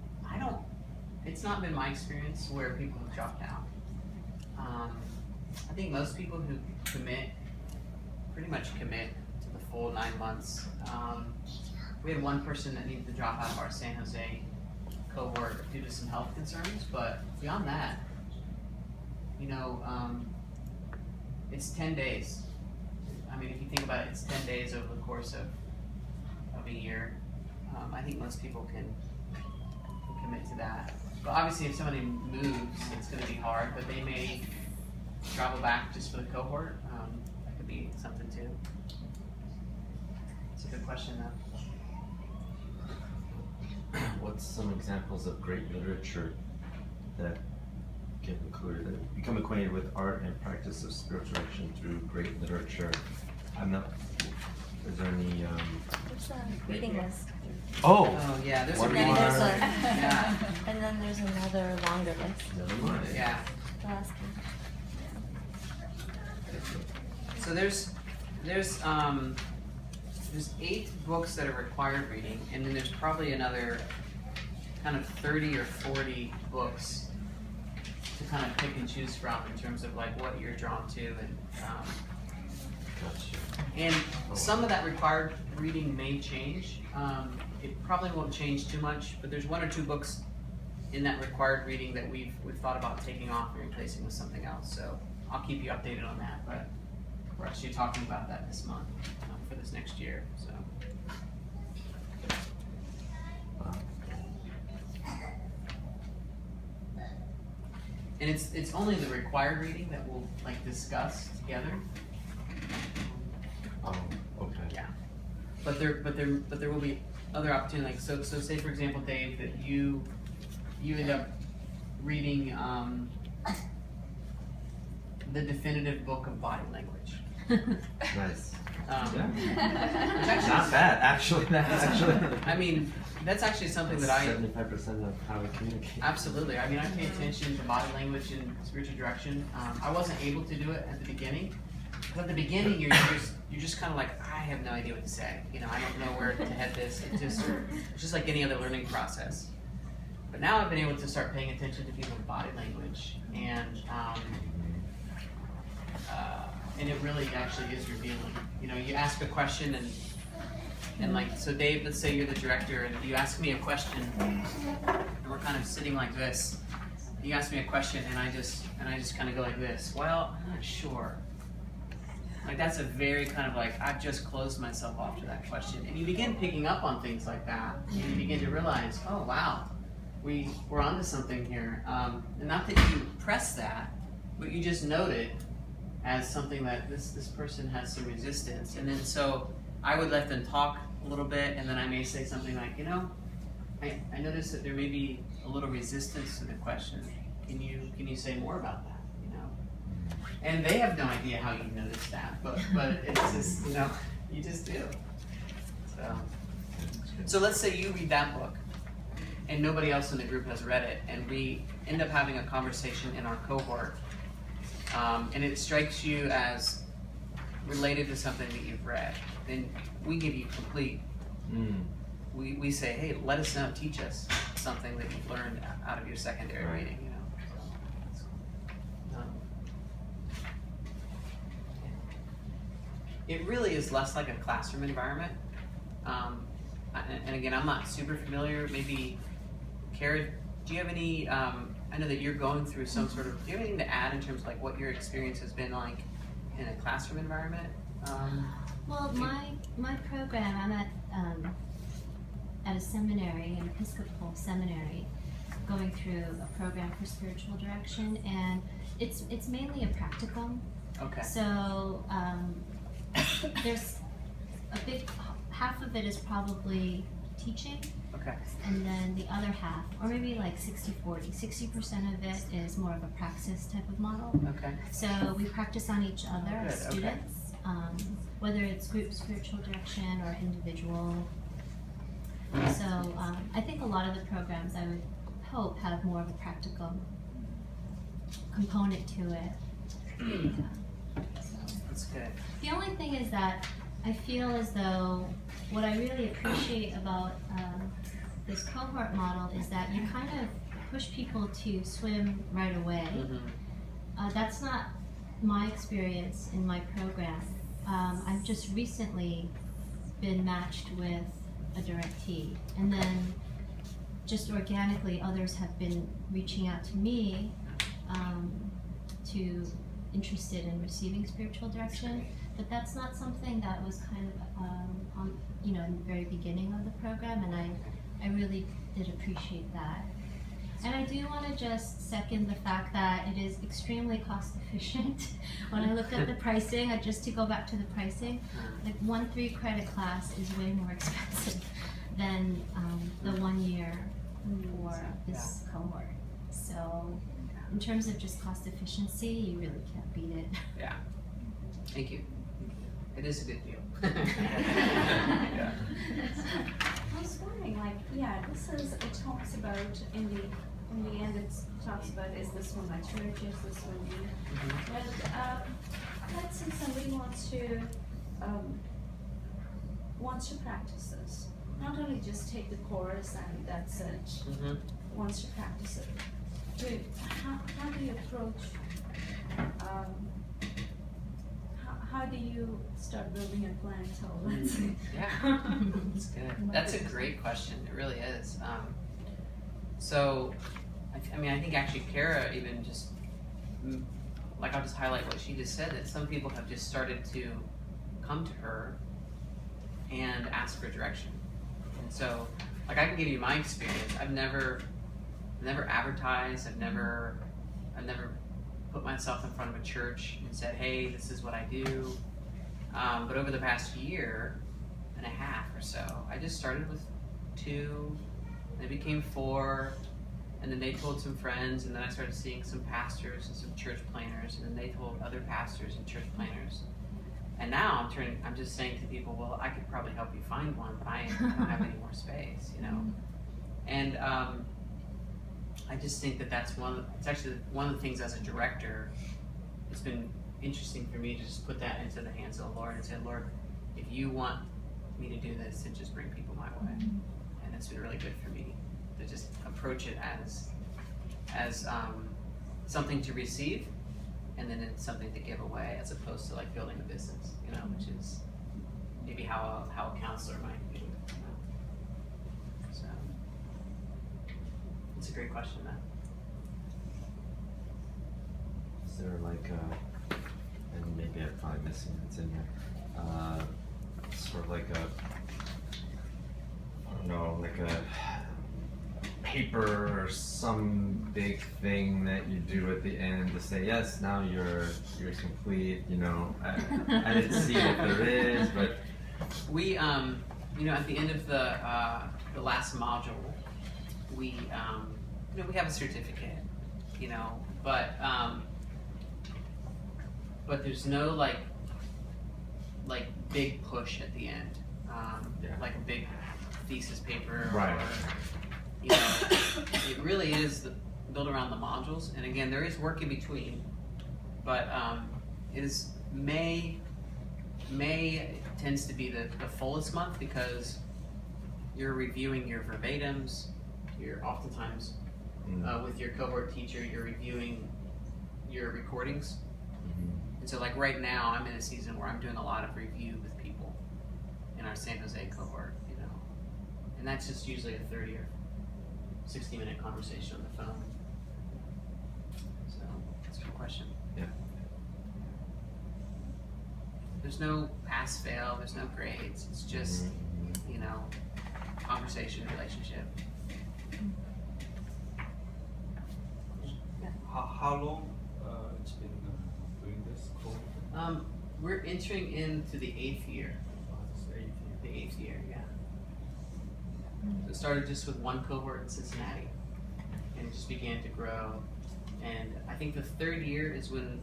It's not been my experience where people have dropped out. I think most people who pretty much commit to the full 9 months. We had one person that needed to drop out of our San Jose cohort due to some health concerns, but beyond that, it's 10 days. I mean, if you think about it, it's 10 days over the course of a year. I think most people can commit to that. But obviously, if somebody moves, it's going to be hard, but they may travel back just for the cohort. That could be something too. It's a good question, though. What's some examples of great literature that get included? That become acquainted with art and practice of spiritual direction through great literature. Is there any? It's a reading list. Oh yeah, there's a reading list. Yeah. And then there's another longer list. Never mind. Yeah. The last one. So there's 8 books that are required reading, and then there's probably another kind of 30 or 40 books to kind of pick and choose from in terms of like what you're drawn to, and some of that required reading may change. It probably won't change too much, but there's 1 or 2 books in that required reading that we've thought about taking off and replacing with something else. So I'll keep you updated on that, but we're actually talking about that this month for this next year. So. And it's only the required reading that we'll like discuss together. Oh, okay. Yeah. But there will be other opportunities. Like so say for example, Dave, that you end up reading the definitive book of body language. Nice. Yeah. Not bad, actually. I mean, that's actually something that 75% of how we communicate. Absolutely. I mean, I pay attention to body language and spiritual direction. I wasn't able to do it at the beginning. Because at the beginning, you're just kind of like, I have no idea what to say. I don't know where to head this. It's just like any other learning process. But now I've been able to start paying attention to people's body language, and it really actually is revealing. You ask a question and like, so Dave, let's say you're the director and you ask me a question and we're kind of sitting like this. You ask me a question and I just kind of go like this. Well, I'm not sure. Like that's a very kind of like, I've just closed myself off to that question. And you begin picking up on things like that. And you begin to realize, oh wow, we're onto something here. And not that you press that, but you just note it as something that this person has some resistance. And then so I would let them talk a little bit, and then I may say something like, I noticed that there may be a little resistance to the question. Can you say more about that? And they have no idea how you noticed that, but it's just, you just do. So let's say you read that book, and nobody else in the group has read it, and we end up having a conversation in our cohort, and it strikes you as related to something that you've read, then we give you complete. We say, hey, let us know, teach us something that you've learned out of your secondary reading. You know. It really is less like a classroom environment. And again, I'm not super familiar. Maybe, Kara, do you have any, I know that you're going through some sort of, do you have anything to add in terms of like what your experience has been like in a classroom environment? Well, my program, I'm at a seminary, an Episcopal seminary, going through a program for spiritual direction, and it's mainly a practicum. Okay. So there's a big half of it is probably teaching. Okay. And then the other half, or maybe like 60-40. 60% of it is more of a praxis type of model. Okay. So we practice on each other as students, whether it's group spiritual direction or individual. So I think a lot of the programs, I would hope, have more of a practical component to it. That's good. The only thing is that I feel as though what I really appreciate about this cohort model is that you kind of push people to swim right away. That's not my experience in my program. I've just recently been matched with a directee, and then just organically others have been reaching out to me to interested in receiving spiritual direction, but that's not something that was kind of on, in the very beginning of the program, and I really did appreciate that. And I do want to just second the fact that it is extremely cost efficient. When I look at the pricing, just to go back to the pricing, like 1 3-credit class is way more expensive than the 1 year for this cohort. So in terms of just cost efficiency, you really can't beat it. Yeah. Thank you. It is a good deal. I was wondering, it talks about in the end it talks about, is this one my church, is this one you? But let's say somebody wants to practice this. Not only just take the course and that's it, wants to practice it. How do you approach, how do you start building a clientele? Yeah, that's good. That's a great question. It really is. So, I think actually Kara even just, I'll just highlight what she just said, that some people have just started to come to her and ask for direction. And so, I can give you my experience. I've never advertised. I've never put myself in front of a church and said, hey, this is what I do. But over the past year and a half or so, I just started with 2, they became 4, and then they told some friends, and then I started seeing some pastors and some church planners, and then they told other pastors and church planners. And now I'm just saying to people, well, I could probably help you find one, but I don't have any more space, And I just think it's actually one of the things as a director, it's been interesting for me to just put that into the hands of the Lord and say, Lord, if you want me to do this, then just bring people my way. And it's been really good for me to just approach it as something to receive, and then it's something to give away, as opposed to building a business, which is maybe how a counselor might do it. So it's a great question, Matt. Is there and maybe I'm probably missing it's in here, sort of like a paper or some big thing that you do at the end to say, yes, now you're complete, I didn't see if there is, but we at the end of the last module, we we have a certificate, but there's no big push at the end, like a big thesis paper, right. you know, it really is built around the modules. And again, there is work in between, but it is May tends to be the fullest month because you're reviewing your verbatims. You're oftentimes with your cohort teacher, you're reviewing your recordings. And so like right now, I'm in a season where I'm doing a lot of review with people in our San Jose cohort, you know. And that's just usually a 30 or 60-minute conversation on the phone. So that's a good question. Yeah. There's no pass fail, there's no grades. It's just, you know, conversation, relationship. How long it's been doing this course? We're entering into the 8th year. The 8th year, yeah. So it started just with one cohort in Cincinnati, and it just began to grow. And I think the 3rd year is when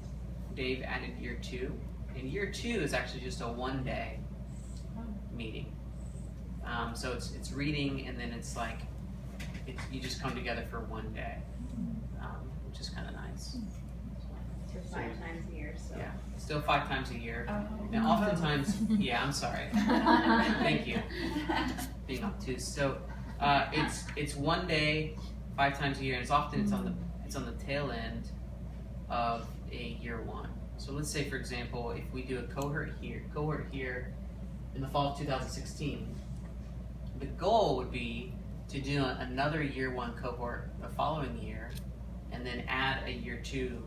Dave added year 2. And year 2 is actually just a one-day meeting. So it's reading, and then it's like you just come together for one day, which is kind of nice. So 5 times a year, so. Yeah, still 5 times a year. Oh. And oftentimes, yeah, I'm sorry. Thank you. Being obtuse. So it's one day, 5 times a year, and it's often it's on the tail end of a year 1. So let's say, for example, if we do a cohort here in the fall of 2016, the goal would be to do another year 1 cohort the following year, and then add a year 2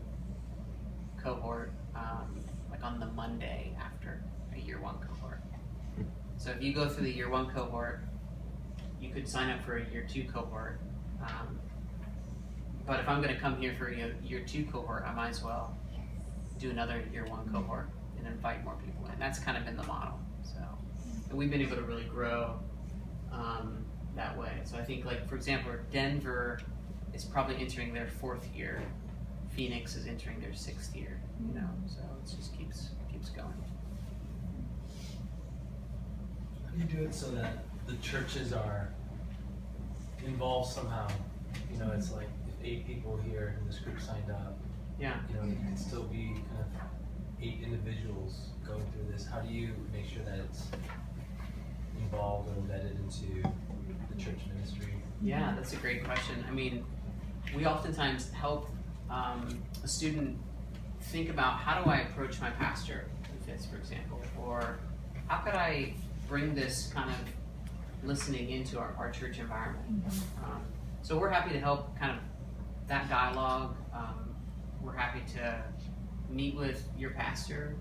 cohort like on the Monday after a year 1 cohort. So if you go through the year 1 cohort, you could sign up for a year 2 cohort. But if I'm going to come here for a year 2 cohort, I might as well do another year 1 cohort and invite more people in. That's kind of been the model. So, and we've been able to really grow that way. So I think, like, for example, Denver is probably entering their 4th year. Phoenix is entering their 6th year. You know, so it just keeps going. How do you do it so that the churches are involved somehow? You know, it's like if 8 people here in this group signed up. Yeah. You know, it can still be kind of 8 individuals going through this. How do you make sure that it's involved or embedded into the church ministry? Yeah, that's a great question. I mean, we oftentimes help a student think about, how do I approach my pastor in FITS, for example, or how could I bring this kind of listening into our church environment? So we're happy to help kind of that dialogue. We're happy to meet with your pastor.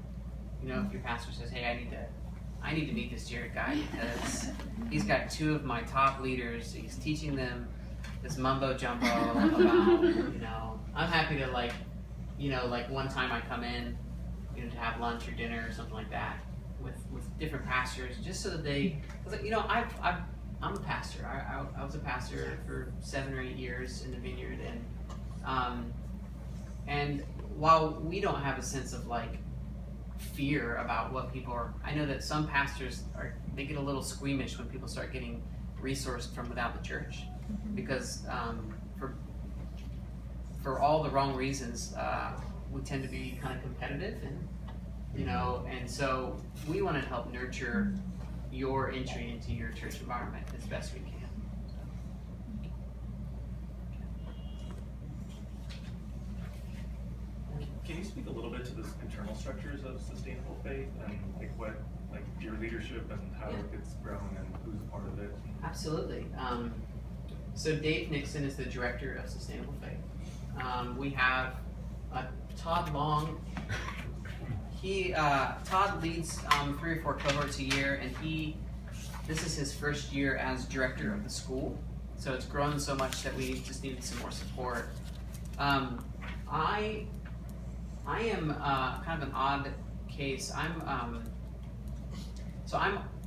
You know, if your pastor says, hey, I need to meet this Jared guy because he's got 2 of my top leaders. He's teaching them this mumbo jumbo about, you know, I'm happy to, like, you know, like one time I come in, you know, to have lunch or dinner or something like that with different pastors, just so that they, because, you know, I'm a pastor. I was a pastor for 7 or 8 years in the vineyard, and while we don't have a sense of like fear about what people are, I know that some pastors they get a little squeamish when people start getting resourced from without the church, because for all the wrong reasons, we tend to be kind of competitive, and you know, and so we want to help nurture your entry into your church environment as best we can. Can you speak a little bit to the internal structures of Sustainable Faith and like your leadership and how it gets grown and who's a part of it? Absolutely. So Dave Nixon is the director of Sustainable Faith. We have Todd Long. Todd leads 3 or 4 cohorts a year, and this is his first year as director of the school. So it's grown so much that we just needed some more support. I am kind of an odd case. I'm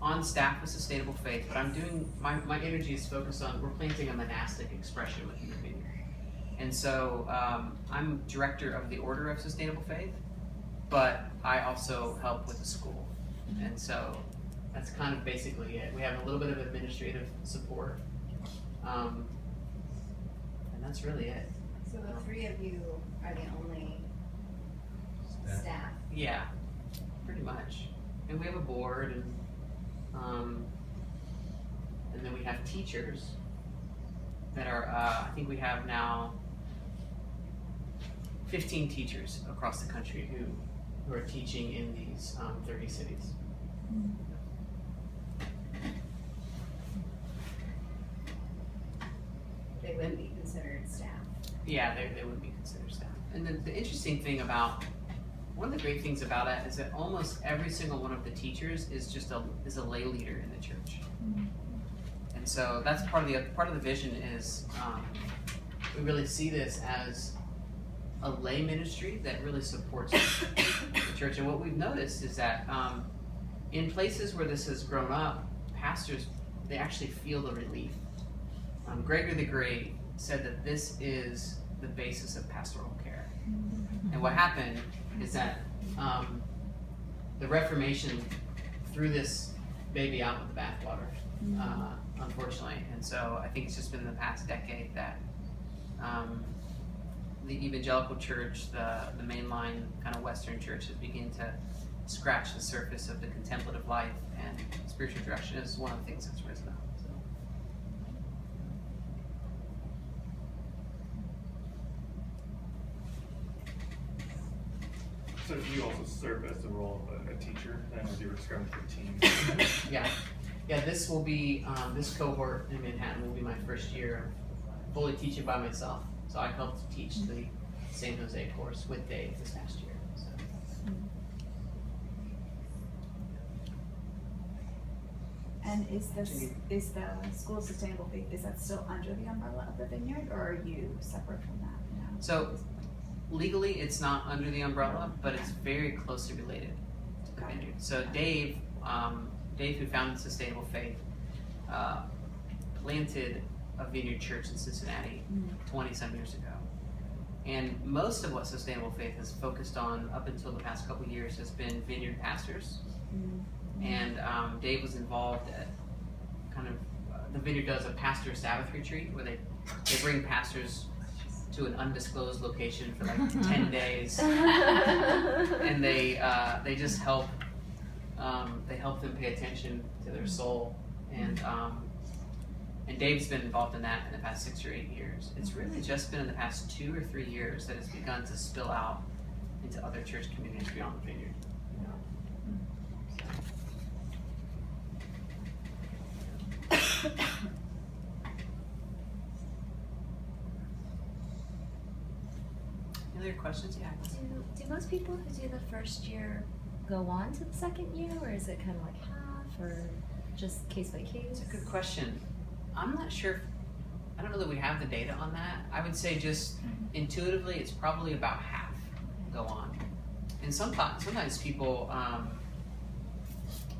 on staff with Sustainable Faith, but I'm doing my energy is focused on, we're planting a monastic expression within the vineyard, and so I'm director of the Order of Sustainable Faith, but I also help with the school, and so that's kind of basically it. We have a little bit of administrative support, that's really it. So the three of you are the only staff? Yeah, pretty much. And we have a board, and then we have teachers that are, I think we have now 15 teachers across the country who are teaching in these 30 cities. They wouldn't be considered staff. Yeah, they would be considered staff. And then the interesting thing about, one of the great things about it is that almost every single one of the teachers is just a lay leader in the church. And so that's part of the vision is we really see this as a lay ministry that really supports the church. And what we've noticed is that in places where this has grown up, pastors, they actually feel the relief. Gregory the Great said that this is the basis of pastoral care. And what happened is that the Reformation threw this baby out with the bathwater, unfortunately. And so I think it's just been in the past decade that the evangelical church, the mainline kind of Western churches begin to scratch the surface of the contemplative life, and spiritual direction is one of the things that's risen up. So do you also serve as the role of a teacher, then, as you were describing the team? Yeah, this will be, this cohort in Manhattan will be my first year fully teaching by myself. So I helped teach the San Jose course with Dave this past year. So. And is the School of Sustainable Faith, is that still under the umbrella of the Vineyard, or are you separate from that now? So legally it's not under the umbrella, but it's very closely related to the Vineyard. So Dave, who founded Sustainable Faith, planted a Vineyard church in Cincinnati 20-some years ago. And most of what Sustainable Faith has focused on up until the past couple of years has been Vineyard pastors. And Dave was involved at the Vineyard does a pastor Sabbath retreat where they bring pastors to an undisclosed location for like 10 days. And they just help them pay attention to their soul. And Dave's been involved in that in the past 6 or 8 years. It's really just been in the past 2 or 3 years that it's begun to spill out into other church communities beyond the Vineyard. Any other questions? Yeah. Do most people who do the first year go on to the second year, or is it kind of like half, or just case by case? It's a good question. I'm not sure. I don't know that we have the data on that. I would say just intuitively, it's probably about half go on. And sometimes people,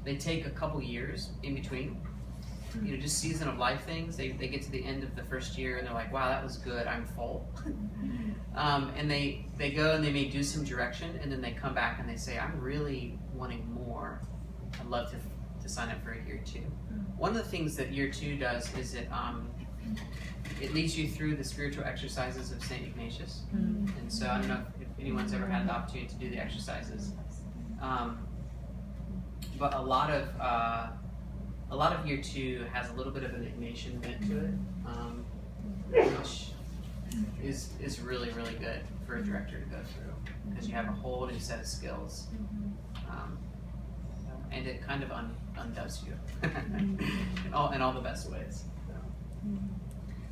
they take a couple years in between. Just season of life things. They get to the end of the first year and they're like, wow, that was good, I'm full. And they go and they may do some direction, and then they come back and they say, I'm really wanting more. I'd love to sign up for a year 2. One of the things that year 2 does is it leads you through the spiritual exercises of St. Ignatius. And so I don't know if anyone's ever had the opportunity to do the exercises. But a lot of year 2 has a little bit of an Ignatian bent to it, which is really, really good for a director to go through, because you have a whole new set of skills, and it kind of undoes you in all the best ways.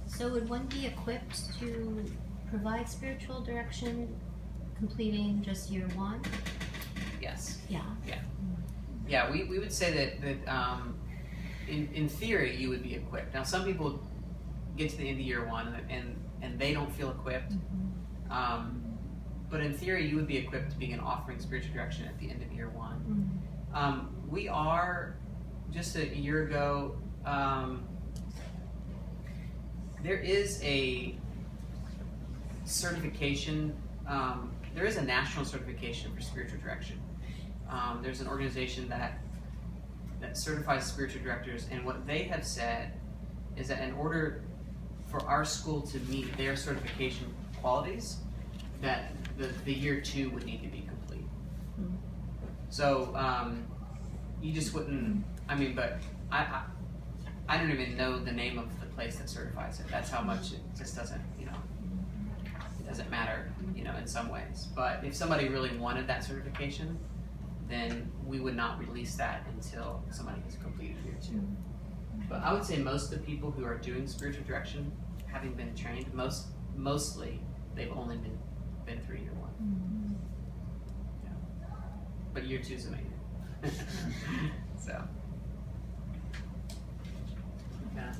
So would one be equipped to provide spiritual direction completing just year 1? Yes. Yeah. Yeah, we would say that in theory you would be equipped. Now some people get to the end of year 1 and they don't feel equipped. But in theory you would be equipped to begin offering spiritual direction at the end of year 1. We are, just a year ago, there is a certification, there is a national certification for spiritual direction. There's an organization that certifies spiritual directors, and what they have said is that in order for our school to meet their certification qualities, that the year 2 would need to be complete. So you just wouldn't, I mean, but I don't even know the name of the place that certifies it. That's how much it just doesn't, you know, it doesn't matter, you know, in some ways. But if somebody really wanted that certification, then we would not release that until somebody has completed year 2. But I would say most of the people who are doing spiritual direction, having been trained, mostly they've only been through year 1. Yeah. But year 2 is amazing. So. Yeah.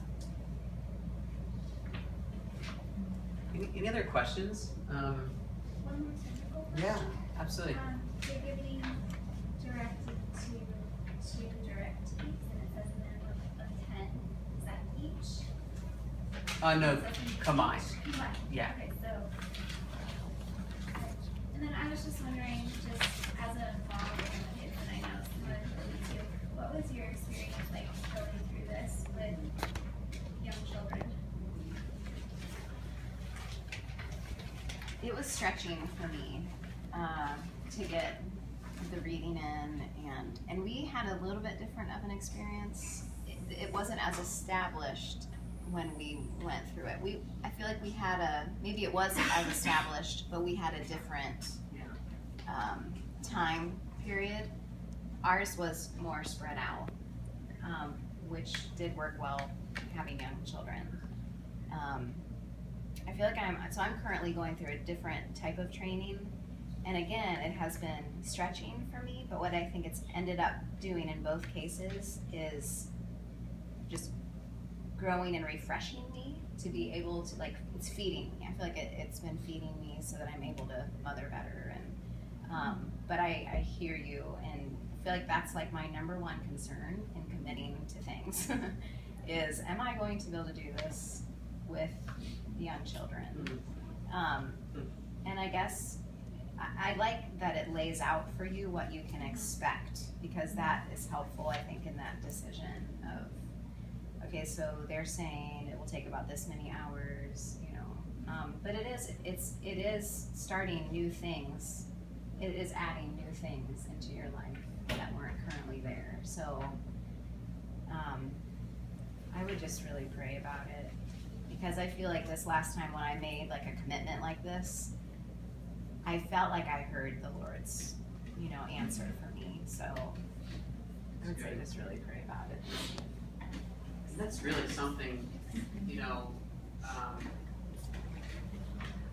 Any other questions? One more technical question. Yeah, absolutely. You're giving directed to directees, and it says a minimum of 10. Is that each? No, combined. Combined. Yeah. Okay, so. And then I was just wondering, just as a mom of kids, and I know similar to you, what was your experience like going through this with young children? It was stretching for me to get the reading in, and we had a little bit different of an experience. It wasn't as established when we went through it. I feel like we had maybe it was as established, but we had a different time period. Ours was more spread out, which did work well having young children. I feel like I'm currently going through a different type of training, and again, it has been stretching for me, but what I think it's ended up doing in both cases is just growing and refreshing me to be able to, like, it's feeding me. I feel like it's been feeding me so that I'm able to mother better, and but I hear you, and I feel like that's like my number one concern in committing to things is, am I going to be able to do this with young children? And I guess I like that it lays out for you what you can expect, because that is helpful, I think, in that decision of, okay, so they're saying it will take about this many hours, you know, but it is starting new things. It is adding new things into your life that weren't currently there. So I would just really pray about it, because I feel like this last time when I made like a commitment like this, I felt like I heard the Lord's, you know, answer for me. So I would say just really pray about it. That's really something, you know,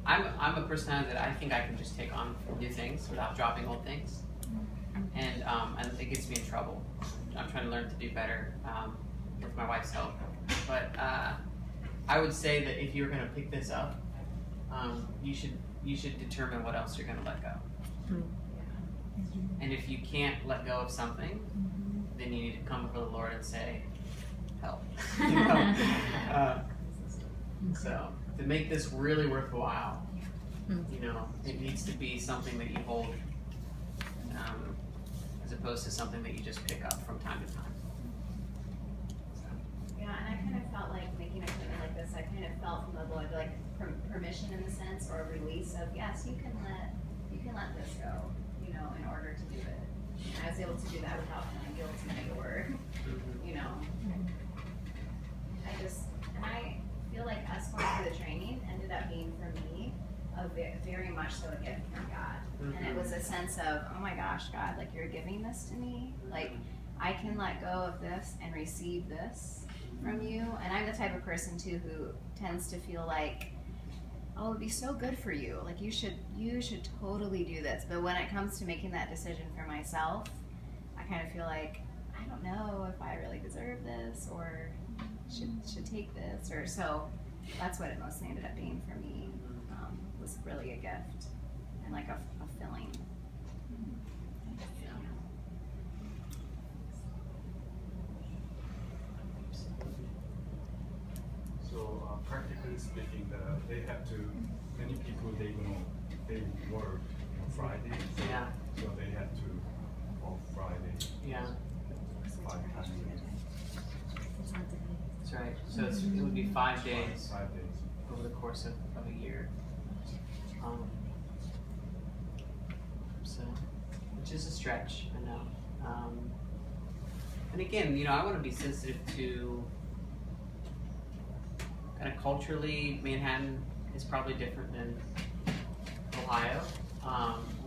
I'm a personality that I think I can just take on new things without dropping old things, and it gets me in trouble. I'm trying to learn to do better with my wife's help. But I would say that if you're going to pick this up, you should determine what else you're going to let go. And if you can't let go of something, then you need to come before the Lord and say, help. You know? So to make this really worthwhile, you know, it needs to be something that you hold, as opposed to something that you just pick up from time to time. Yeah, and I kind of felt like making a commitment like this, I kind of felt from the Lord like permission in a sense, or a release of, yes, you can let this go, you know, in order to do it. And I was able to do that without feeling guilty or, you know. I feel like us going through the training ended up being for me very much so a gift from God. And it was a sense of, oh my gosh, God, like you're giving this to me. Like I can let go of this and receive this from you. And I'm the type of person too who tends to feel like, oh, it'd be so good for you. Like you should totally do this. But when it comes to making that decision for myself, I kind of feel like, I don't know if I really deserve this or should take this, or so that's what it mostly ended up being for me, was really a gift and like a filling. So practically speaking, many people they work on Friday, so they have to off Friday. 5 times a week. That's right. Right. So it would be 5 days. 5 days. Over the course of a year. So, which is a stretch, I know. And again, you know, I want to be sensitive to kind of culturally, Manhattan is probably different than Ohio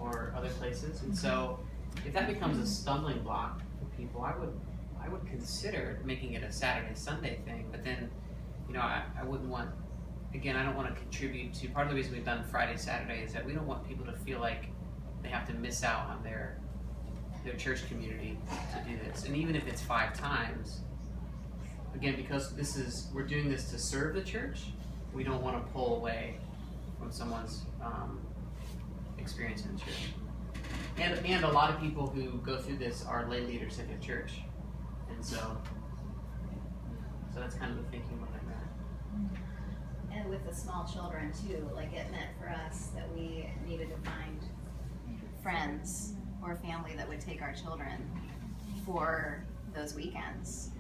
or other places, and so if that becomes a stumbling block for people, I would consider making it a Saturday Sunday thing. But then, you know, I wouldn't want. Again, I don't want to contribute to, part of the reason we've done Friday, Saturday is that we don't want people to feel like they have to miss out on their church community to do this. And even if it's 5 times, again, because we're doing this to serve the church, we don't want to pull away from someone's experience in the church. And a lot of people who go through this are lay leaders in the church. And so that's kind of the thinking behind that. And with the small children too, like it meant for us that we needed to find friends or family that would take our children for those weekends,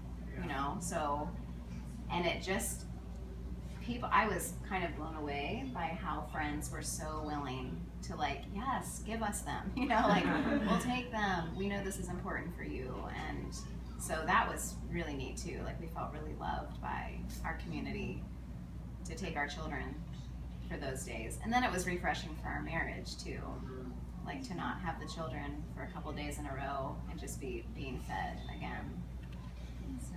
you know? So, and it just, I was kind of blown away by how friends were so willing to like, yes, give us them, you know, like we'll take them. We know this is important for you. And so that was really neat too. Like we felt really loved by our community to take our children for those days. And then it was refreshing for our marriage too. Like to not have the children for a couple days in a row and just be being fed again. So.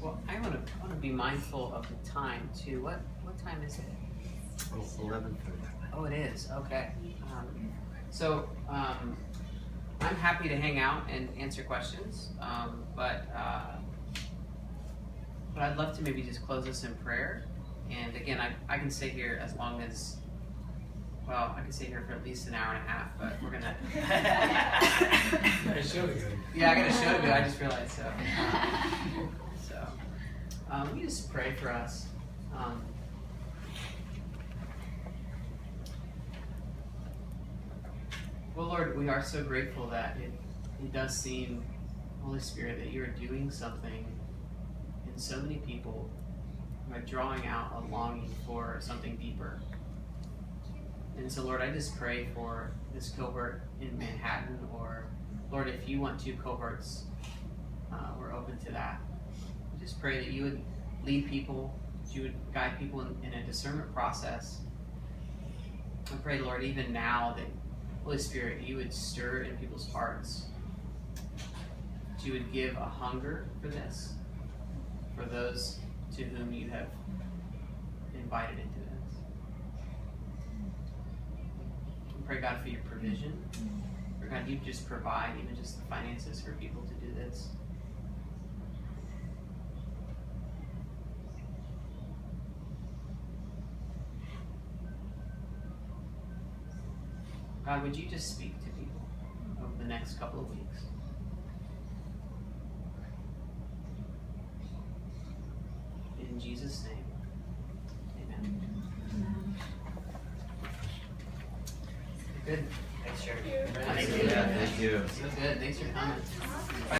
Well, I want to be mindful of the time too. What time is it? Oh, 11:30. Oh, it is. Okay. So I'm happy to hang out and answer questions, but I'd love to maybe just close this in prayer. And again, I can stay here as long as, well, I can stay here for at least an hour and a half, but we're gonna. I got a show to go. Yeah, I got a show to go. I just realized so. Let me just pray for us. Well, Lord, we are so grateful that it does seem, Holy Spirit, that you're doing something in so many people, by drawing out a longing for something deeper. And so, Lord, I just pray for this cohort in Manhattan, or, Lord, if you want 2 cohorts, we're open to that. I just pray that you would lead people, that you would guide people in a discernment process. I pray, Lord, even now that, Holy Spirit, you would stir in people's hearts, that you would give a hunger for this, for those to whom you have invited into this. I pray, God, for your provision. For God, you just provide even just the finances for people to do this. God, would you just speak to people over the next couple of weeks? In Jesus' name, amen. Good. Thanks, Jared. Thank you. Yeah, thank you. So good. Thanks for coming.